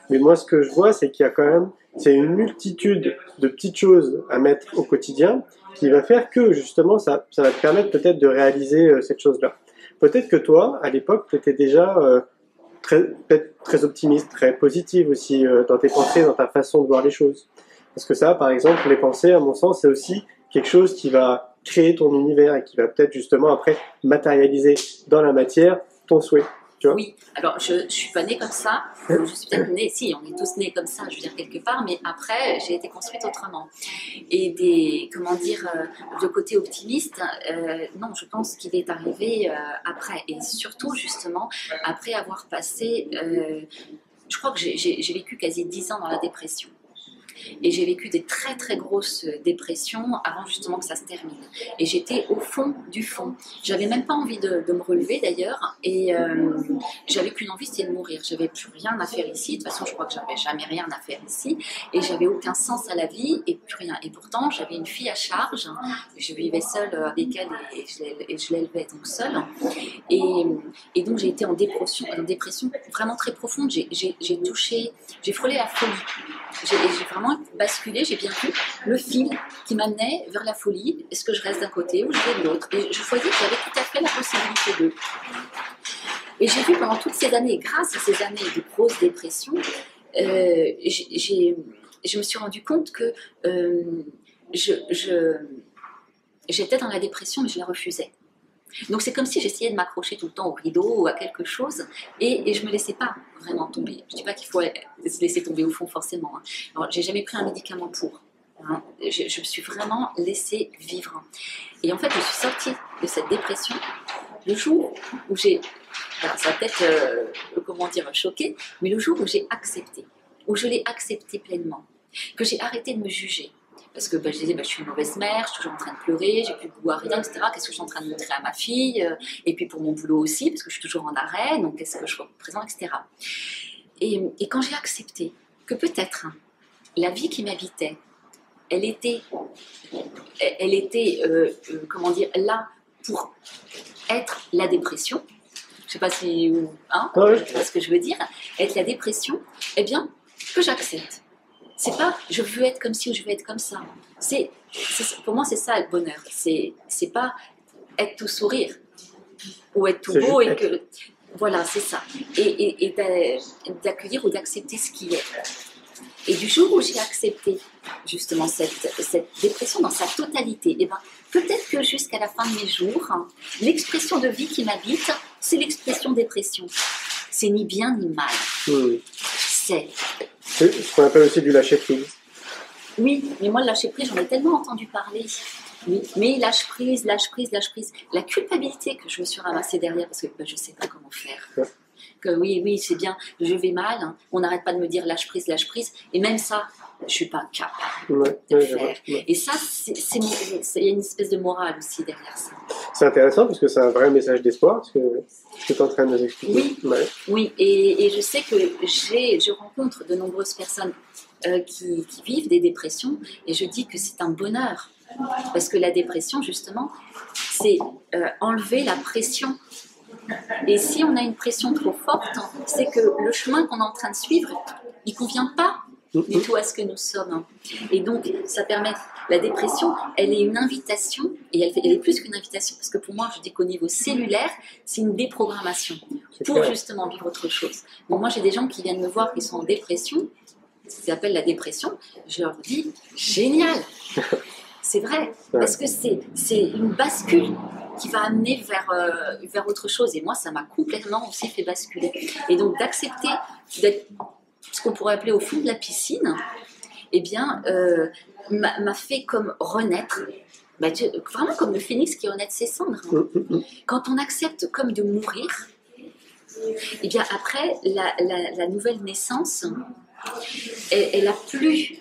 Mais moi, ce que je vois, c'est qu'il y a quand même, c'est une multitude de petites choses à mettre au quotidien qui va faire que justement, ça va te permettre peut-être de réaliser cette chose-là. Peut-être que toi, à l'époque, tu étais déjà peut-être très optimiste, très positive aussi dans tes pensées, dans ta façon de voir les choses. Parce que ça, par exemple, les pensées, à mon sens, c'est aussi quelque chose qui va créer ton univers et qui va peut-être justement après matérialiser dans la matière ton souhait. Tu vois? Oui, alors je suis pas née comme ça, je suis peut-être née, si, on est tous nés comme ça, je veux dire quelque part, mais après j'ai été construite autrement. Et le côté optimiste, non, je pense qu'il est arrivé après, et surtout justement après avoir passé, je crois que j'ai vécu quasi 10 ans dans la dépression. Et j'ai vécu des très très grosses dépressions avant justement que ça se termine. Et j'étais au fond du fond. J'avais même pas envie de me relever d'ailleurs. Et j'avais qu'une envie, c'était de mourir. J'avais plus rien à faire ici. De toute façon, je crois que j'avais jamais rien à faire ici. Et j'avais aucun sens à la vie et plus rien. Et pourtant, j'avais une fille à charge. Je vivais seule avec elle et je l'élevais donc seule. Et donc j'ai été en dépression vraiment très profonde. J'ai frôlé la folie. J'ai vraiment basculé, j'ai bien vu le fil qui m'amenait vers la folie. Est-ce que je reste d'un côté ou je vais de l'autre? Et je voyais que j'avais tout à fait la possibilité d'eux. Et j'ai vu pendant toutes ces années, grâce à ces années de grosse dépression, je me suis rendu compte que j'étais dans la dépression, mais je la refusais. Donc c'est comme si j'essayais de m'accrocher tout le temps au rideau ou à quelque chose et je me laissais pas vraiment tomber. Je dis pas qu'il faut se laisser tomber au fond forcément. Alors j'ai jamais pris un médicament pour. Je me suis vraiment laissée vivre. Et en fait je suis sortie de cette dépression le jour où alors ça va peut-être choqué, mais le jour où j'ai accepté, où je l'ai accepté pleinement, que j'ai arrêté de me juger. Parce que je disais, je suis une mauvaise mère, je suis toujours en train de pleurer, j'ai plus de goût à rien, etc. Qu'est-ce que je suis en train de montrer à ma fille? Et puis pour mon boulot aussi, parce que je suis toujours en arrêt, donc qu'est-ce que je représente, etc. Et quand j'ai accepté que peut-être la vie qui m'habitait, elle était là pour être la dépression. Je sais pas si, ce que je veux dire, être la dépression, eh bien, que j'accepte. C'est pas je veux être comme ci ou je veux être comme ça. Pour moi, c'est ça le bonheur. C'est pas être tout sourire ou être tout beau et que. Voilà, c'est ça. Et d'accueillir ou d'accepter ce qui est. Et du jour où j'ai accepté justement cette dépression dans sa totalité, eh ben, peut-être que jusqu'à la fin de mes jours, l'expression de vie qui m'habite, c'est l'expression dépression. c'est ni bien ni mal. C'est ce qu'on appelle aussi du lâcher prise. Oui, mais moi, le lâcher prise, j'en ai tellement entendu parler. Oui, mais lâche prise, lâche prise, lâche prise. La culpabilité que je me suis ramassée derrière, parce que je ne sais pas comment faire. Ouais. Que oui, c'est bien, je vais mal, hein. On n'arrête pas de me dire lâche prise, et même ça, je ne suis pas capable de le faire. Ouais. Et ça, il y a une espèce de morale aussi derrière ça. C'est intéressant parce que c'est un vrai message d'espoir, ce que tu es en train de nous expliquer. Oui, ouais. Oui, et je sais que je rencontre de nombreuses personnes qui vivent des dépressions, et je dis que c'est un bonheur. Parce que la dépression, justement, c'est enlever la pression. Et si on a une pression trop forte, c'est que le chemin qu'on est en train de suivre, il ne convient pas du tout à ce que nous sommes. Et donc, ça permet... La dépression, elle est une invitation, et elle est plus qu'une invitation, parce que pour moi, je dis qu'au niveau cellulaire, c'est une déprogrammation pour justement vivre autre chose. Donc moi, j'ai des gens qui viennent me voir qui sont en dépression, ce qu'ils appellent la dépression, je leur dis, génial. C'est vrai, parce que c'est une bascule qui va amener vers autre chose. Et moi, ça m'a complètement aussi fait basculer. Et donc, d'accepter d'être ce qu'on pourrait appeler au fond de la piscine, eh bien, m'a fait comme renaître. Vraiment comme le phénix qui renaît de ses cendres. Quand on accepte comme de mourir, eh bien, après, la nouvelle naissance... Elle a plus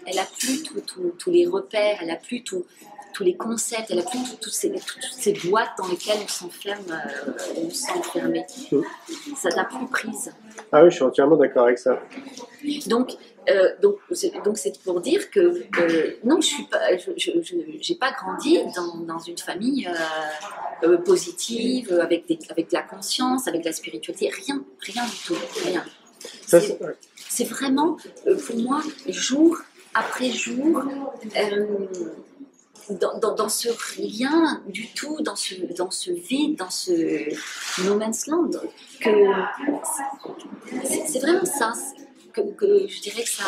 tous les repères, elle a plus tous les concepts, elle a plus toutes ces boîtes dans lesquelles on s'enferme, on s'est enfermé. Ça n'a plus prise. Ah oui, je suis entièrement d'accord avec ça. Donc c'est pour dire que non, j'ai pas grandi dans une famille positive, avec de la conscience, avec de la spiritualité, rien du tout, rien. C'est vraiment, pour moi, jour après jour, dans ce rien du tout, dans ce vide, dans ce no man's land, que c'est vraiment ça que je dirais que ça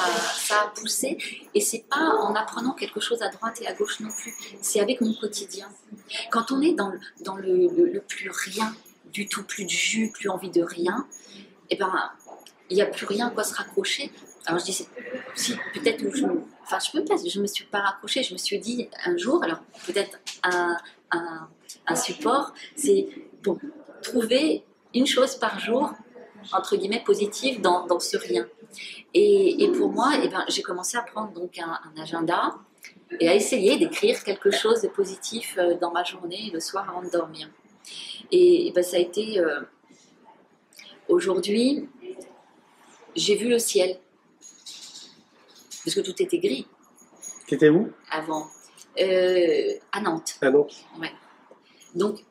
a poussé. Et c'est pas en apprenant quelque chose à droite et à gauche non plus, c'est avec mon quotidien. Quand on est dans le plus rien du tout, plus de jus, plus envie de rien, et ben il n'y a plus rien à quoi se raccrocher. Alors je dis, si peut-être je me suis pas raccrochée, je me suis dit un jour, alors peut-être un support, c'est bon, trouver une chose par jour, entre guillemets, positive dans ce rien. Et pour moi, j'ai commencé à prendre donc un agenda et à essayer d'écrire quelque chose de positif dans ma journée le soir avant de dormir. Et ça a été aujourd'hui, j'ai vu le ciel. Parce que tout était gris. T'étais où? Avant. À Nantes. À Nantes. Ouais. Donc,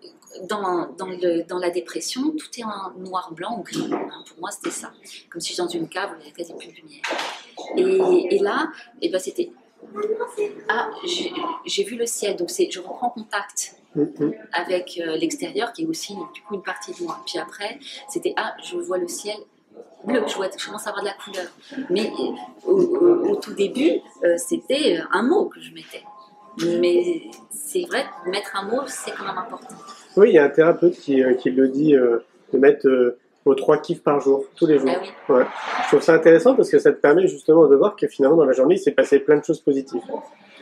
dans la dépression, tout est en noir, blanc ou gris. Hein. Pour moi, c'était ça. Comme si j'étais dans une cave où il n'y avait quasi plus de lumière. Et là, c'était... Ah, j'ai vu le ciel. Donc, je reprends contact avec l'extérieur, qui est aussi du coup une partie de moi. Puis après, c'était je vois le ciel bleu, je commence à avoir de la couleur. Mais au tout début, c'était un mot que je mettais. Mais c'est vrai, mettre un mot, c'est quand même important. Oui, il y a un thérapeute qui le dit, de mettre aux 3 kiffs par jour, tous les jours. Ah oui. Ouais. Je trouve ça intéressant parce que ça te permet justement de voir que finalement dans la journée, il s'est passé plein de choses positives.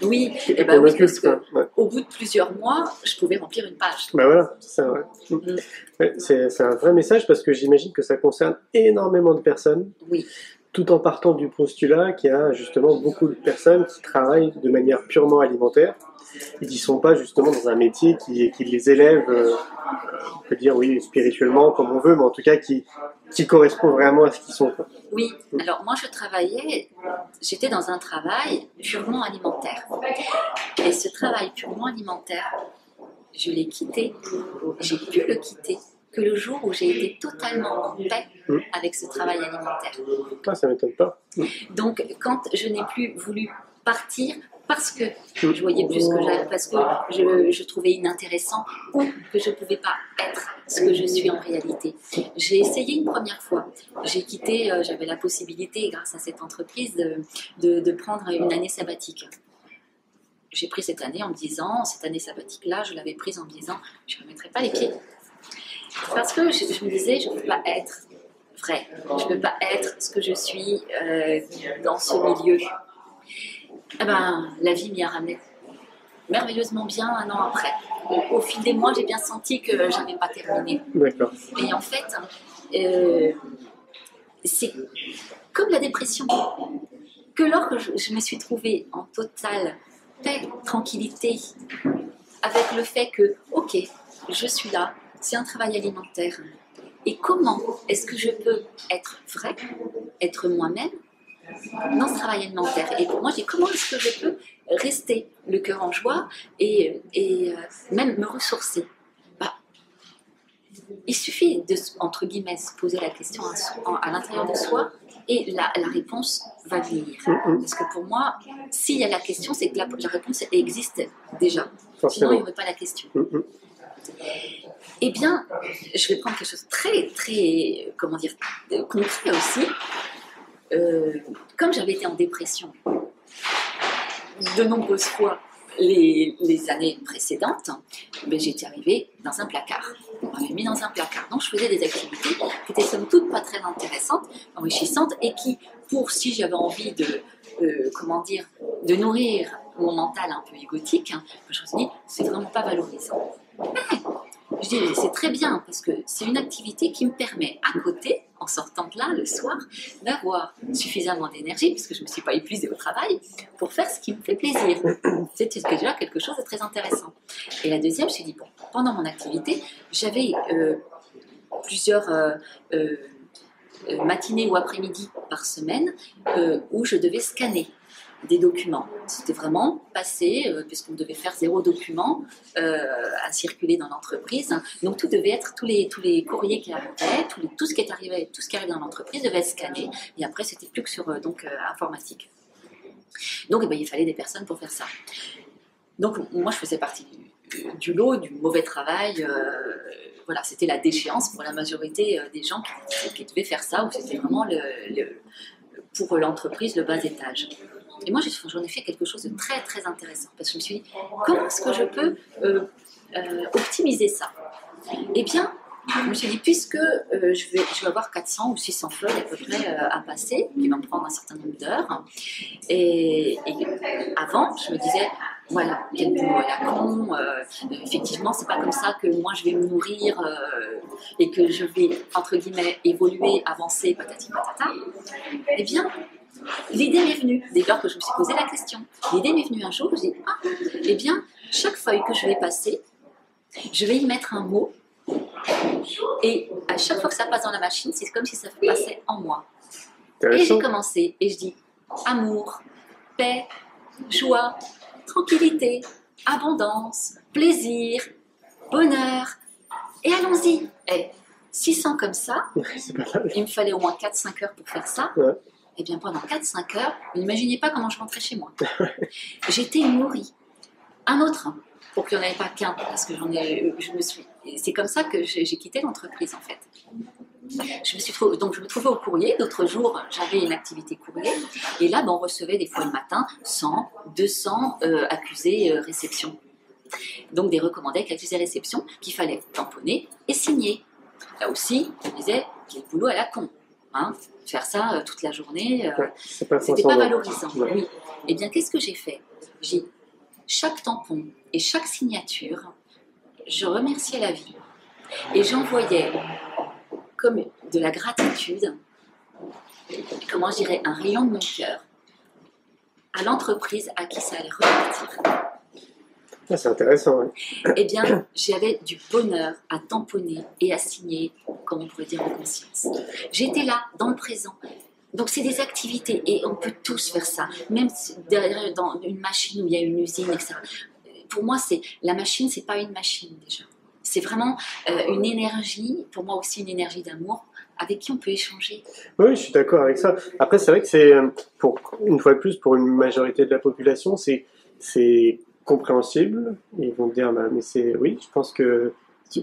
Oui, oui, parce qu'au bout de plusieurs mois, je pouvais remplir une page. Voilà, c'est ça, ouais. Ouais, c'est un vrai message parce que j'imagine que ça concerne énormément de personnes. Oui. Tout en partant du postulat qu'il y a justement beaucoup de personnes qui travaillent de manière purement alimentaire et qui ne sont pas justement dans un métier qui les élève, on peut dire oui, spirituellement comme on veut, mais en tout cas qui correspond vraiment à ce qu'ils sont. Oui, alors moi j'étais dans un travail purement alimentaire. Et ce travail purement alimentaire, je l'ai quitté, j'ai pu le quitter que le jour où j'ai été totalement en paix avec ce travail alimentaire. Ah, ça ne m'étonne pas. Donc, quand je n'ai plus voulu partir parce que je voyais plus ce que j'avais, parce que je trouvais inintéressant ou que je ne pouvais pas être ce que je suis en réalité. J'ai essayé une première fois. J'ai quitté, j'avais la possibilité, grâce à cette entreprise, de prendre une année sabbatique. J'ai pris cette année en me disant, cette année sabbatique-là, je l'avais prise en me disant, je ne remettrai pas les pieds. Parce que je me disais, je ne peux pas être vrai. Je ne peux pas être ce que je suis dans ce milieu. Eh ben, la vie m'y a ramené merveilleusement bien un an après. Au fil des mois, j'ai bien senti que je n'avais pas terminé. D'accord. Et en fait, c'est comme la dépression. Que lorsque je me suis trouvée en totale paix, tranquillité, avec le fait que, ok, je suis là, c'est un travail alimentaire. Et comment est-ce que je peux être vrai, être moi-même dans ce travail alimentaire? Et pour moi, j'ai comment est-ce que je peux rester le cœur en joie et même me ressourcer? Il suffit de, entre guillemets, se poser la question à l'intérieur de soi et la réponse va venir. Parce que pour moi, s'il y a la question, c'est que la réponse existe déjà. Forcément. Sinon, il n'y aurait pas la question. Eh bien, je vais prendre quelque chose de très, très, comment dire, concret aussi. Comme j'avais été en dépression de nombreuses fois les années précédentes, j'étais arrivée dans un placard. On m'avait mis dans un placard. Donc je faisais des activités qui étaient somme toute pas très intéressantes, enrichissantes, et qui, si j'avais envie de nourrir mon mental un peu égotique, je me suis dit, c'est vraiment pas valorisant. Je dis, c'est très bien, parce que c'est une activité qui me permet, à côté, en sortant de là le soir, d'avoir suffisamment d'énergie, puisque je ne me suis pas épuisée au travail, pour faire ce qui me fait plaisir. C'était déjà quelque chose de très intéressant. Et la deuxième, je me suis dit, bon, pendant mon activité, j'avais plusieurs matinées ou après-midi par semaine où je devais scanner des documents. C'était vraiment passé, puisqu'on devait faire 0 document à circuler dans l'entreprise. Donc tout devait être, tous les courriers qui arrivaient, tout ce qui est arrivé, tout ce qui arrivait dans l'entreprise devait être scanné. Et après, c'était plus que sur informatique. Donc il fallait des personnes pour faire ça. Donc moi, je faisais partie du lot, du mauvais travail. Voilà, c'était la déchéance pour la majorité des gens qui devaient faire ça, où c'était vraiment pour l'entreprise le bas étage. Et moi, j'en ai fait quelque chose de très, très intéressant. Parce que je me suis dit, comment est-ce que je peux optimiser ça? Eh bien, je me suis dit, puisque je vais avoir 400 ou 600 feuilles à peu près à passer, qui vont me prendre un certain nombre d'heures. Et avant, je me disais, voilà, quel boulot à la con. Effectivement, c'est pas comme ça que moi, je vais me nourrir et que je vais, entre guillemets, évoluer, avancer, patati patata. Eh bien, l'idée m'est venue, dès lors que je me suis posé la question. L'idée m'est venue un jour, je me suis dit, eh bien, chaque feuille que je vais passer, je vais y mettre un mot, et à chaque fois que ça passe dans la machine, c'est comme si ça passait en moi. Et j'ai commencé, et je dis, amour, paix, joie, tranquillité, abondance, plaisir, bonheur, et allons-y. Et 600 comme ça, il me fallait au moins 4-5 heures pour faire ça. Ouais. Et bien pendant 4-5 heures, vous n'imaginez pas comment je rentrais chez moi. J'étais nourrie. Un autre, pour qu'il n'y en avait pas qu'un, parce que c'est comme ça que j'ai quitté l'entreprise en fait. Donc je me trouvais au courrier, d'autres jours j'avais une activité courrier, et là on recevait des fois le matin 100, 200 accusés réception. Donc des recommandés avec accusés réception qu'il fallait tamponner et signer. Là aussi, je me disais, quel boulot à la con. Hein, faire ça toute la journée, c'était pas valorisant. Oui. Eh bien, qu'est-ce que j'ai fait? Chaque tampon et chaque signature, je remerciais la vie et j'envoyais comme de la gratitude, comment je dirais, un rayon de mon cœur à l'entreprise à qui ça allait repartir. C'est intéressant. Oui. Eh bien, j'avais du bonheur à tamponner et à signer, comme on pourrait dire en conscience. J'étais là, dans le présent. Donc, c'est des activités et on peut tous faire ça. Même derrière dans une machine où il y a une usine, etc. Pour moi, la machine, c'est pas une machine déjà. C'est vraiment une énergie, pour moi aussi une énergie d'amour, avec qui on peut échanger. Oui, je suis d'accord avec ça. Après, c'est vrai que c'est, une fois de plus, pour une majorité de la population, c'est compréhensible. Ils vont dire, mais oui, je pense que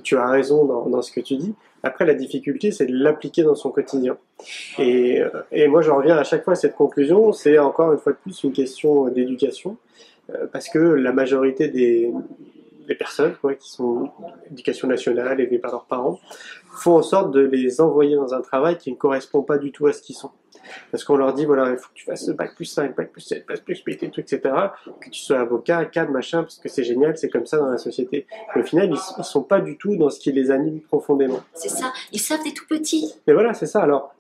tu as raison dans ce que tu dis. Après, la difficulté, c'est de l'appliquer dans son quotidien. Et moi, je reviens à chaque fois à cette conclusion. C'est encore une fois de plus une question d'éducation. Parce que la majorité des les personnes qui sont d'éducation nationale, élevées par leurs parents, font en sorte de les envoyer dans un travail qui ne correspond pas du tout à ce qu'ils sont. Parce qu'on leur dit, voilà, il faut que tu fasses bac plus 5, bac plus 7, bac plus 8, etc., que tu sois avocat, cadre, machin, parce que c'est génial, c'est comme ça dans la société. Mais au final, ils ne sont pas du tout dans ce qui les anime profondément. C'est ça, ils savent des tout petits. Mais voilà, c'est ça. Alors,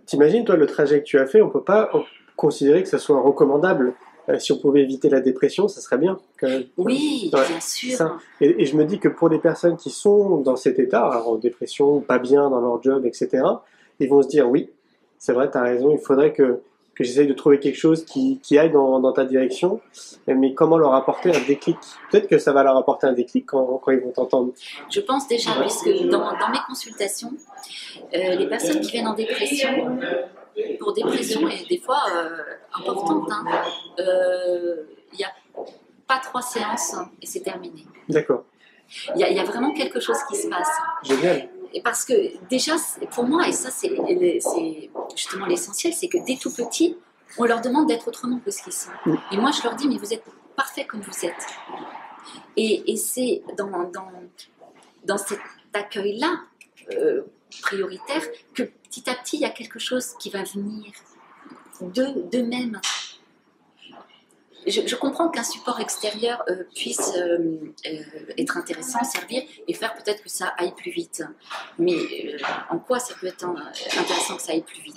t'imagines, toi, le trajet que tu as fait, on ne peut pas considérer que ça soit recommandable. Si on pouvait éviter la dépression, ça serait bien, quand même. Oui, ouais, bien sûr. Ça. Et je me dis que pour les personnes qui sont dans cet état, alors en dépression, pas bien dans leur job, etc., ils vont se dire, oui, c'est vrai, tu as raison, il faudrait que j'essaye de trouver quelque chose qui aille dans ta direction, mais comment leur apporter un déclic? Peut-être que ça va leur apporter un déclic quand ils vont t'entendre. Je pense déjà, puisque dans mes consultations, les personnes qui viennent en dépression, pour dépression est des fois importante, il n'y a pas 3 séances et c'est terminé. D'accord. Il y a vraiment quelque chose qui se passe. Génial. Et parce que déjà, pour moi, et ça c'est justement l'essentiel, c'est que dès tout petit, on leur demande d'être autrement que ce qu'ils sont. Et moi je leur dis, mais vous êtes parfaits comme vous êtes. Et c'est dans cet accueil-là prioritaire que petit à petit il y a quelque chose qui va venir d'eux-mêmes. Je comprends qu'un support extérieur puisse être intéressant, servir et faire peut-être que ça aille plus vite. Mais en quoi ça peut être intéressant que ça aille plus vite?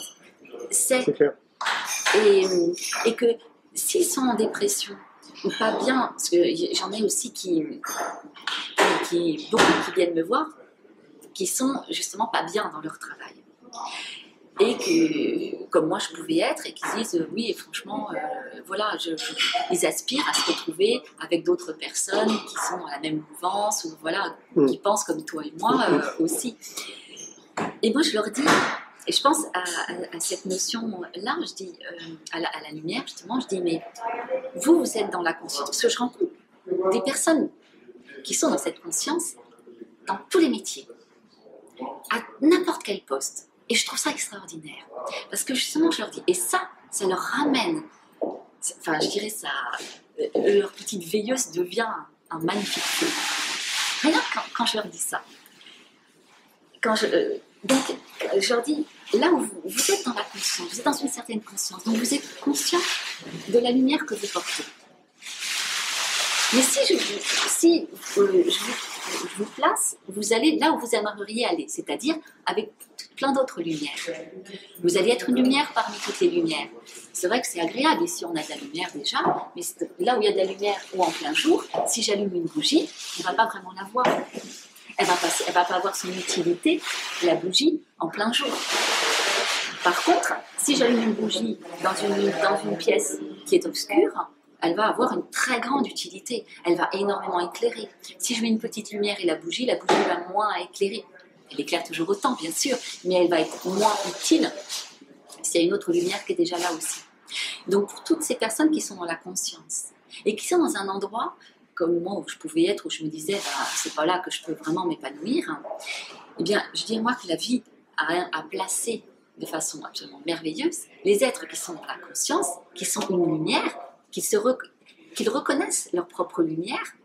C'est clair. Et que s'ils sont en dépression ou pas bien, parce que j'en ai aussi beaucoup qui viennent me voir, qui sont justement pas bien dans leur travail. Et que, comme moi je pouvais être, et qui disent oui, franchement, voilà, ils aspirent à se retrouver avec d'autres personnes qui sont dans la même mouvance, ou voilà, qui pensent comme toi et moi aussi. Et moi je leur dis, et je pense à cette notion-là, je dis, à la lumière justement, je dis, mais vous êtes dans la conscience, parce que je rencontre des personnes qui sont dans cette conscience, dans tous les métiers, à n'importe quel poste. Et je trouve ça extraordinaire. Parce que justement, je leur dis, et ça leur ramène, enfin, je dirais ça, leur petite veilleuse devient un magnifique feu. Rien quand je leur dis ça. Donc, je leur dis, là où vous êtes dans la conscience, vous êtes dans une certaine conscience, donc vous êtes conscient de la lumière que vous portez. Mais si je vous place, vous allez là où vous aimeriez aller, c'est-à-dire avec plein d'autres lumières. Vous allez être une lumière parmi toutes les lumières. C'est vrai que c'est agréable ici, on a de la lumière déjà, mais là où il y a de la lumière ou en plein jour, si j'allume une bougie, on ne va pas vraiment la voir. Elle va pas avoir son utilité, la bougie, en plein jour. Par contre, si j'allume une bougie dans une pièce qui est obscure, elle va avoir une très grande utilité. Elle va énormément éclairer. Si je mets une petite lumière et la bougie va moins éclairer. Elle éclaire toujours autant, bien sûr, mais elle va être moins utile s'il y a une autre lumière qui est déjà là aussi. Donc, pour toutes ces personnes qui sont dans la conscience et qui sont dans un endroit comme moi où je pouvais être, où je me disais, c'est pas là que je peux vraiment m'épanouir, eh bien, je dis moi que la vie a placé de façon absolument merveilleuse les êtres qui sont dans la conscience, qui sont une lumière, qu'ils reconnaissent leur propre lumière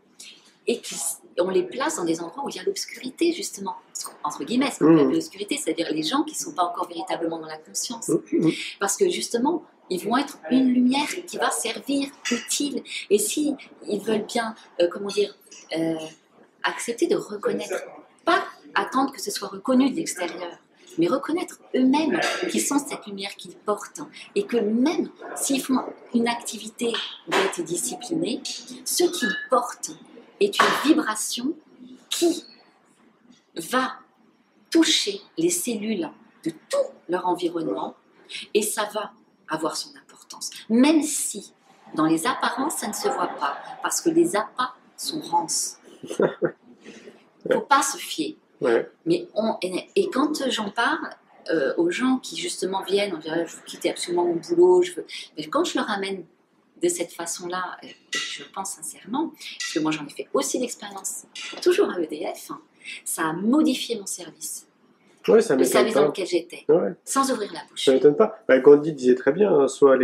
et qu'on les place dans des endroits où il y a l'obscurité, justement, entre guillemets, ce qu'on appelle l'obscurité, c'est-à-dire les gens qui ne sont pas encore véritablement dans la conscience. Parce que justement, ils vont être une lumière qui va servir utile. Et si ils veulent bien, accepter de reconnaître, pas attendre que ce soit reconnu de l'extérieur, mais reconnaître eux-mêmes qui sont cette lumière qu'ils portent, et que même s'ils font une activité d'être disciplinée, ce qu'ils portent est une vibration qui va toucher les cellules de tout leur environnement, et ça va avoir son importance. Même si, dans les apparences, ça ne se voit pas, parce que les appas sont rances. Il ne faut pas se fier. Ouais. Mais et quand j'en parle aux gens qui justement viennent, on dirait je veux quitter absolument mon boulot, mais quand je leur ramène de cette façon-là, je pense sincèrement, parce que moi j'en ai fait aussi l'expérience, toujours à EDF, ça a modifié mon service. Ouais, ça le service pas. dans lequel j'étais, sans ouvrir la bouche. Ça m'étonne pas. Gandhi disait très bien, soit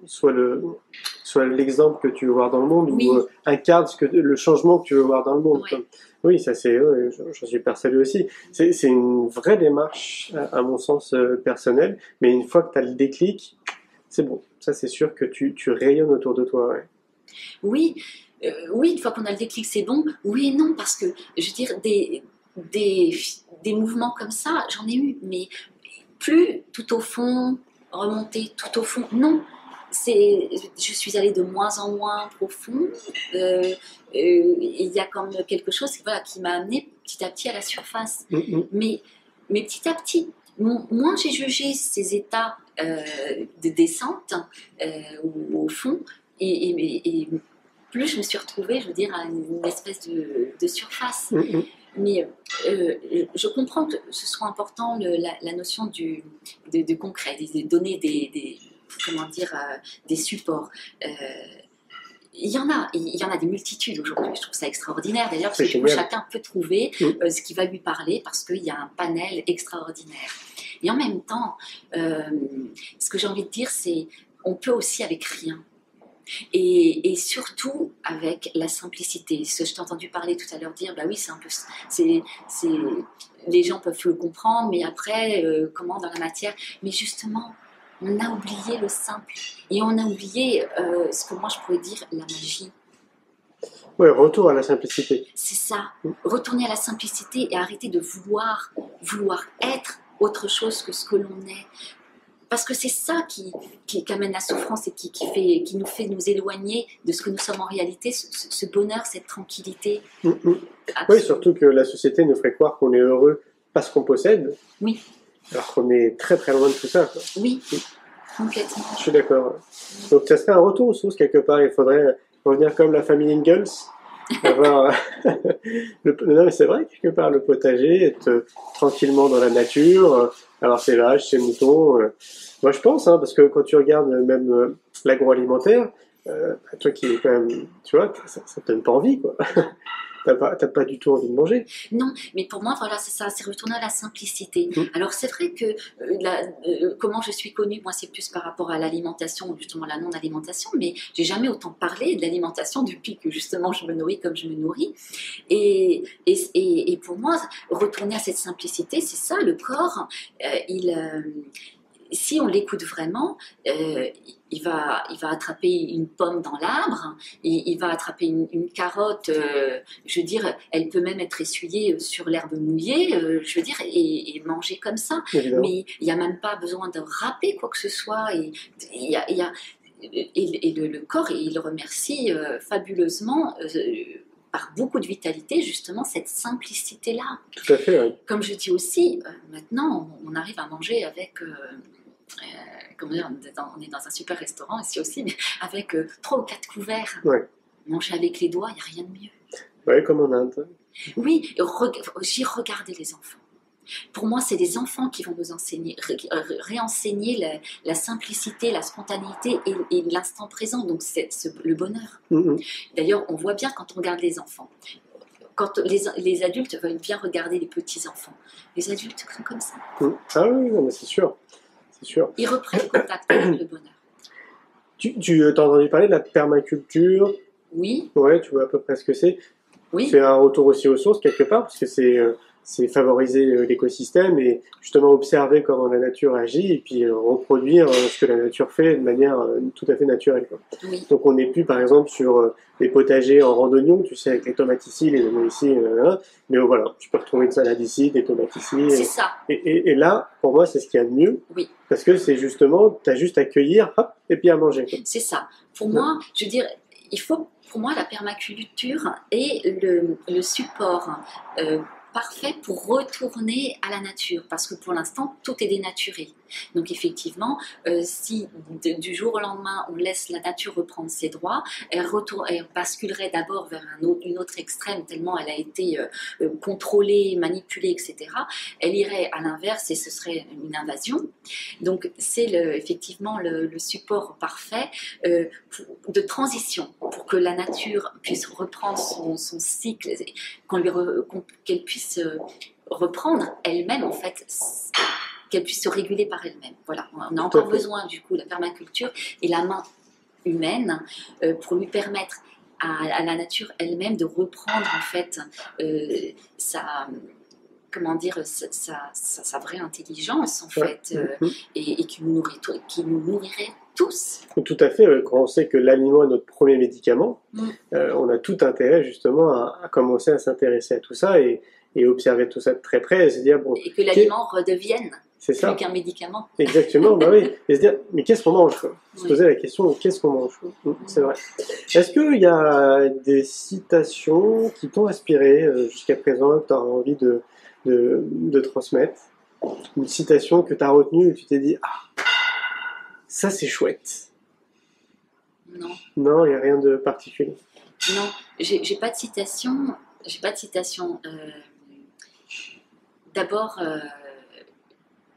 soit l'exemple que tu veux voir dans le monde, Oui. ou incarne le changement que tu veux voir dans le monde. Ouais. Oui, ça c'est, j'en suis persuadé aussi. C'est une vraie démarche, à mon sens personnel, mais une fois que tu as le déclic, c'est bon. Ça c'est sûr que tu rayonnes autour de toi. Ouais. Oui, oui, une fois qu'on a le déclic, c'est bon. Oui et non, parce que, je veux dire, des mouvements comme ça, j'en ai eu, mais plus tout au fond, remonter tout au fond, non. Je suis allée de moins en moins profond. Il y a comme quelque chose qui m'a amené petit à petit à la surface. Mais petit à petit, moins j'ai jugé ces états de descente au fond, et plus je me suis retrouvée, je veux dire, à une espèce de surface. Mais je comprends que ce soit important, la notion de concret, de donner des supports. Il y en a des multitudes aujourd'hui, je trouve ça extraordinaire d'ailleurs, parce que chacun peut trouver ce qui va lui parler, parce qu'il y a un panel extraordinaire. Et en même temps, ce que j'ai envie de dire, c'est on peut aussi avec rien. Et surtout avec la simplicité. Ce que je t'ai entendu parler tout à l'heure dire, bah oui, c'est un peu, les gens peuvent le comprendre, mais après, comment dans la matière. Mais justement, on a oublié le simple, et on a oublié ce que moi je pourrais dire la magie. Ouais, retour à la simplicité. C'est ça, retourner à la simplicité et arrêter de vouloir être autre chose que ce que l'on est. Parce que c'est ça qui amène la souffrance et qui nous fait nous éloigner de ce que nous sommes en réalité, ce bonheur, cette tranquillité. Oui, surtout que la société nous ferait croire qu'on est heureux parce qu'on possède. Oui. Alors qu'on est très très loin de tout ça. Quoi. Oui, complètement. Je suis d'accord. Donc ça serait un retour aux sources quelque part. Il faudrait revenir comme la famille Ingalls. Avoir non mais c'est vrai, quelque part, le potager, être tranquillement dans la nature, avoir ses vaches, ses moutons. Moi je pense, parce que quand tu regardes même l'agroalimentaire, toi qui es quand même, tu vois, ça te donne pas envie, quoi. T'as pas du tout envie de manger. Non, mais pour moi, voilà, c'est ça, c'est retourner à la simplicité. Alors c'est vrai que comment je suis connue, moi c'est plus par rapport à l'alimentation, justement la non-alimentation, mais j'ai jamais autant parlé de l'alimentation depuis que justement je me nourris comme je me nourris. Et pour moi, retourner à cette simplicité, c'est ça, le corps, si on l'écoute vraiment, il va attraper une pomme dans l'arbre, il va attraper une carotte, je veux dire, elle peut même être essuyée sur l'herbe mouillée, je veux dire, et manger comme ça. Évidemment. Mais il n'y a même pas besoin de râper quoi que ce soit. Et le corps, il remercie fabuleusement par beaucoup de vitalité, justement, cette simplicité-là. Tout à fait, oui. Comme je dis aussi, maintenant, on arrive à manger avec... comment dire, on est dans un super restaurant ici aussi, mais avec 3 ou 4 couverts. Ouais. Manger avec les doigts, il n'y a rien de mieux. Oui, comme en Inde. Oui, j'ai regardé les enfants. Pour moi, c'est des enfants qui vont nous enseigner, réenseigner la simplicité, la spontanéité et l'instant présent, donc c'est le bonheur. D'ailleurs, on voit bien quand on regarde les enfants. Quand les adultes veulent bien regarder les petits-enfants, les adultes sont comme ça. Ah oui, non, mais c'est sûr. C'est sûr. Ils reprennent contact avec le bonheur. Tu as entendu parler de la permaculture? Oui. Ouais, tu vois à peu près ce que c'est. Oui. C'est un retour aussi aux sources quelque part, parce que c'est favoriser l'écosystème et justement observer comment la nature agit et puis reproduire ce que la nature fait de manière tout à fait naturelle. Quoi. Oui. Donc on n'est plus par exemple sur les potagers en randonnion, tu sais, avec les tomates ici, les oignons ici, mais voilà, tu peux retrouver une salade ici, des tomates ici. C'est ça. Et là, pour moi, c'est ce qu'il y a de mieux. Oui. Parce que c'est justement, tu as juste à cueillir, hop, et puis à manger. Quoi. C'est ça. Pour moi, je veux dire, il faut, pour moi, la permaculture est le support parfait pour retourner à la nature, parce que pour l'instant, tout est dénaturé. Donc effectivement, si du jour au lendemain, on laisse la nature reprendre ses droits, elle basculerait d'abord vers une autre extrême, tellement elle a été contrôlée, manipulée, etc. Elle irait à l'inverse et ce serait une invasion. Donc c'est effectivement le support parfait de transition pour que la nature puisse reprendre son cycle, qu'elle puisse reprendre elle-même en fait qu'elle puisse se réguler par elle-même. Voilà, on a Tout à encore fait. besoin du coup de la permaculture et la main humaine pour lui permettre à la nature elle-même de reprendre en fait sa comment dire sa vraie intelligence en Ouais. fait et qui nous nourrirait tous. Tout à fait, quand on sait que l'aliment est notre premier médicament, on a tout intérêt justement à commencer à s'intéresser à tout ça et observer tout ça de très près et se dire, bon, Et que l'aliment redevienne c'est ça, plus qu'un médicament. exactement, bah oui, et se dire, mais qu'est-ce qu'on mange quoi? Se Oui. poser la question, qu'est-ce qu'on mange? C'est vrai. Est-ce qu'il y a des citations qui t'ont inspiré jusqu'à présent, que tu as envie de transmettre? Une citation que tu as retenue et que tu t'es dit, ah, ça c'est chouette. Non. Non, il n'y a rien de particulier. Non, j'ai pas de citation. J'ai pas de citation. D'abord,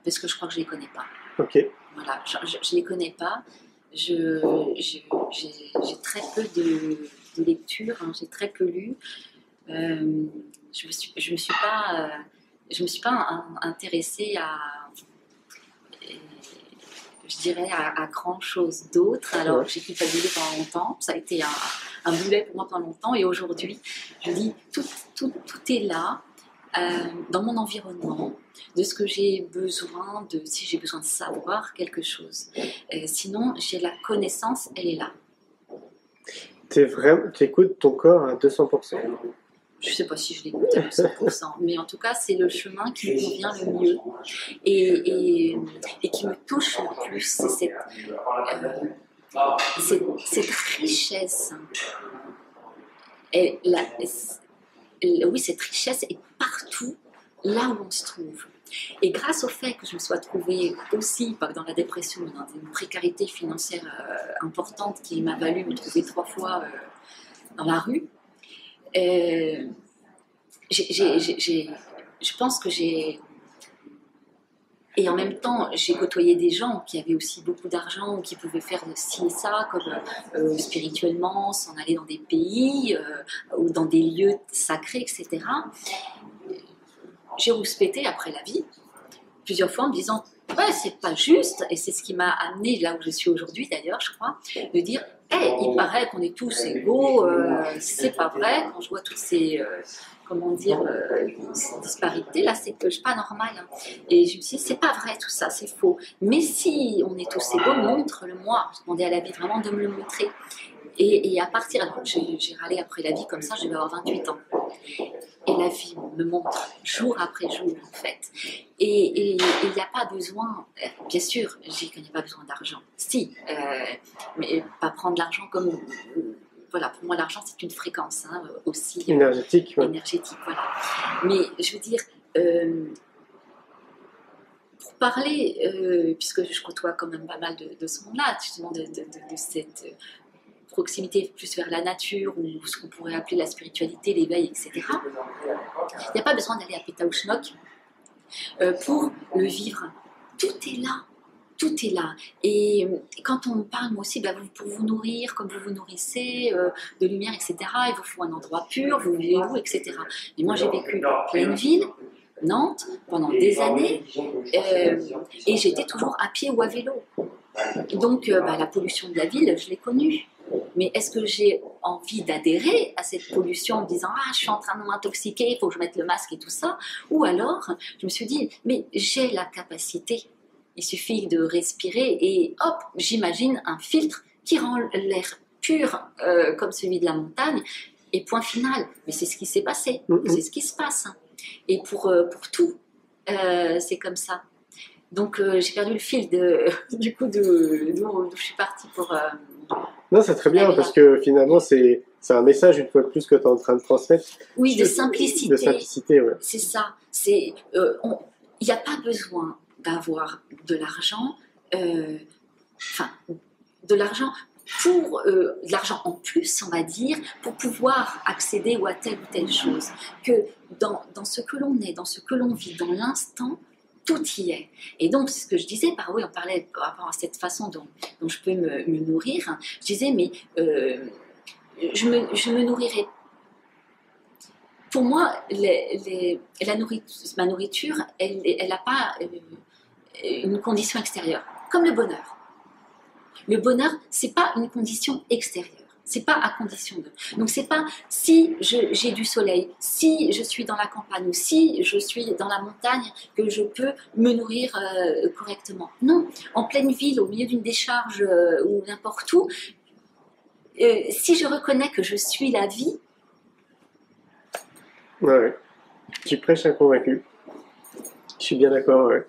parce que je crois que je les connais pas. Ok. Voilà, je les connais pas. J'ai très peu de lecture. Hein, j'ai très peu lu. Je me suis pas intéressée à, je dirais, à grand chose d'autre. Alors, j'ai culpabilisé pendant longtemps. Ça a été un boulet pour moi pendant longtemps. Et aujourd'hui, je dis, tout est là, dans mon environnement, de ce que j'ai besoin, si j'ai besoin de savoir quelque chose. Sinon, j'ai la connaissance, elle est là. Tu écoutes ton corps à 200%. Je ne sais pas si je l'écoute à 100%, mais en tout cas, c'est le chemin qui me convient le mieux et qui me touche le plus. C'est cette richesse. Oui, cette richesse est partout, là où on se trouve. Et grâce au fait que je me sois trouvée aussi, pas que dans la dépression, mais dans une précarité financière importante qui m'a valu me trouver 3 fois dans la rue, je pense que j'ai... Et en même temps, j'ai côtoyé des gens qui avaient aussi beaucoup d'argent ou qui pouvaient faire ci et ça, comme spirituellement, s'en aller dans des pays ou dans des lieux sacrés, etc. J'ai rouspété après la vie, plusieurs fois en me disant « Ouais, c'est pas juste », et c'est ce qui m'a amené là où je suis aujourd'hui d'ailleurs, je crois, de dire « Hey, il paraît qu'on est tous égaux, c'est pas vrai », quand je vois toutes ces... comment dire, cette disparité, là, c'est pas normal. Hein. Et je me suis dit, c'est pas vrai tout ça, c'est faux. Mais si on est tous égaux, montre-le-moi. Je demandais à la vie vraiment de me le montrer. Et à partir, alors j'ai râlé après la vie comme ça, je devais avoir 28 ans. Et la vie me montre jour après jour, en fait. Et il n'y a pas besoin, bien sûr, je dis qu'il n'y a pas besoin d'argent. Si, mais pas prendre l'argent comme... Voilà, pour moi, l'argent, c'est une fréquence hein, aussi énergétique. Ouais. Énergétique, voilà. Mais je veux dire, pour parler, puisque je côtoie quand même pas mal de ce monde-là, justement de cette proximité plus vers la nature ou ce qu'on pourrait appeler la spiritualité, l'éveil, etc. Il n'y a pas besoin d'aller à Pétaouchnok pour le vivre. Tout est là. Tout est là. Et quand on me parle, moi aussi, pour vous nourrir, comme vous vous nourrissez, de lumière, etc., il vous faut un endroit pur, vous vivez où, etc. Et moi, j'ai vécu en pleine ville, Nantes, pendant des années, et j'étais toujours à pied ou à vélo. Donc, la pollution de la ville, je l'ai connue. Mais est-ce que j'ai envie d'adhérer à cette pollution en me disant « Ah, je suis en train de m'intoxiquer, il faut que je mette le masque et tout ça ?» Ou alors, je me suis dit « Mais j'ai la capacité. Il suffit de respirer et hop, j'imagine un filtre qui rend l'air pur comme celui de la montagne et point final. » Mais c'est ce qui s'est passé, c'est ce qui se passe. Et pour tout, c'est comme ça. Donc j'ai perdu le fil du coup d'où je suis partie pour... Non, c'est très bien parce que finalement c'est un message une fois de plus que tu es en train de transmettre. Oui, de simplicité. De simplicité, ouais. C'est ça. Il n'y a pas besoin d'avoir de l'argent, de l'argent pour de l'argent en plus, on va dire, pour pouvoir accéder à telle ou telle chose. Que dans ce que l'on est, dans ce que l'on vit, dans l'instant, tout y est. Et donc, c'est ce que je disais, on parlait par rapport à cette façon dont je peux me nourrir. Je disais, mais je me nourrirai. Pour moi, ma nourriture, elle n'a pas une condition extérieure, comme le bonheur. Le bonheur, c'est pas une condition extérieure. C'est pas à condition de. Donc c'est pas si j'ai du soleil, si je suis dans la campagne ou si je suis dans la montagne que je peux me nourrir correctement. Non, en pleine ville, au milieu d'une décharge ou n'importe où, si je reconnais que je suis la vie. Ouais. Tu prêches un convaincu. Je suis bien d'accord. Ouais.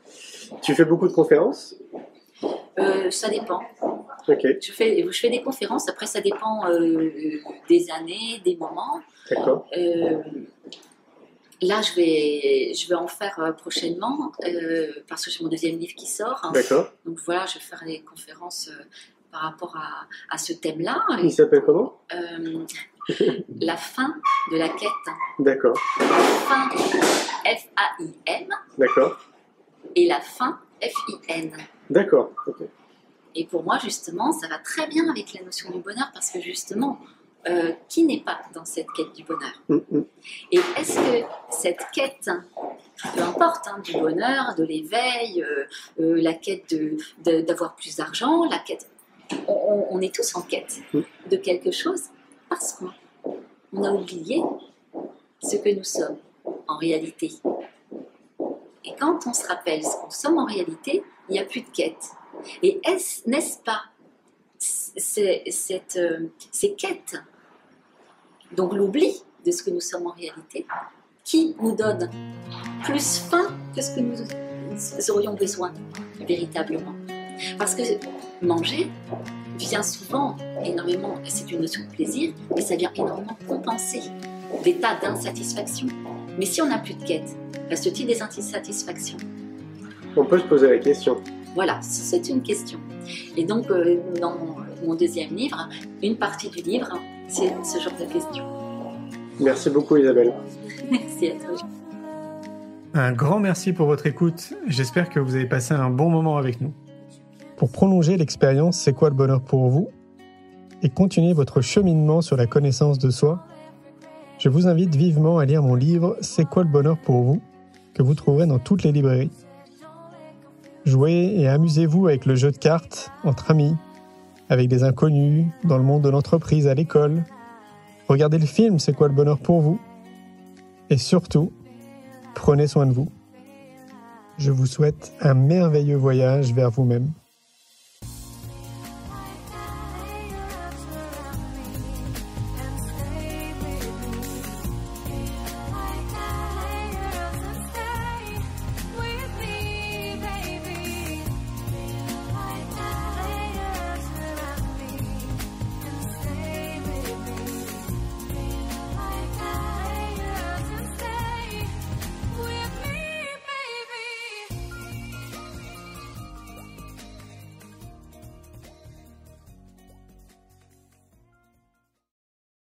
Tu fais beaucoup de conférences? Ça dépend. Okay. Je fais des conférences, après ça dépend des années, des moments. D'accord. Là, je vais en faire prochainement parce que j'ai mon deuxième livre qui sort. D'accord. Donc voilà, je vais faire des conférences par rapport à ce thème-là. Il s'appelle comment? La fin de la quête. D'accord. La fin, F-A-I-M. D'accord. Et la fin, F-I-N. D'accord. Okay. Et pour moi, justement, ça va très bien avec la notion du bonheur parce que justement, qui n'est pas dans cette quête du bonheur? Et est-ce que cette quête, peu importe, hein, du bonheur, de l'éveil, la quête d'avoir plus d'argent, la quête, on est tous en quête de quelque chose parce qu'on a oublié ce que nous sommes en réalité. Et quand on se rappelle ce qu'on sommes en réalité, il n'y a plus de quête. Et n'est-ce pas ces quêtes, donc l'oubli de ce que nous sommes en réalité, qui nous donne plus faim que ce que nous aurions besoin véritablement? Parce que manger vient souvent énormément, c'est une notion de plaisir, mais ça vient énormément compenser des tas d'insatisfaction. Mais si on n'a plus de quête, reste-t-il des insatisfactions? On peut se poser la question. Voilà, c'est une question. Et donc, dans mon deuxième livre, une partie du livre, c'est ce genre de questions. Merci beaucoup Isabelle. Merci à toi. Un grand merci pour votre écoute. J'espère que vous avez passé un bon moment avec nous. Pour prolonger l'expérience C'est quoi le bonheur pour vous et continuer votre cheminement sur la connaissance de soi, je vous invite vivement à lire mon livre C'est quoi le bonheur pour vous, que vous trouverez dans toutes les librairies. Jouez et amusez-vous avec le jeu de cartes, entre amis, avec des inconnus, dans le monde de l'entreprise, à l'école. Regardez le film C'est quoi le bonheur pour vous. Et surtout, prenez soin de vous. Je vous souhaite un merveilleux voyage vers vous-même.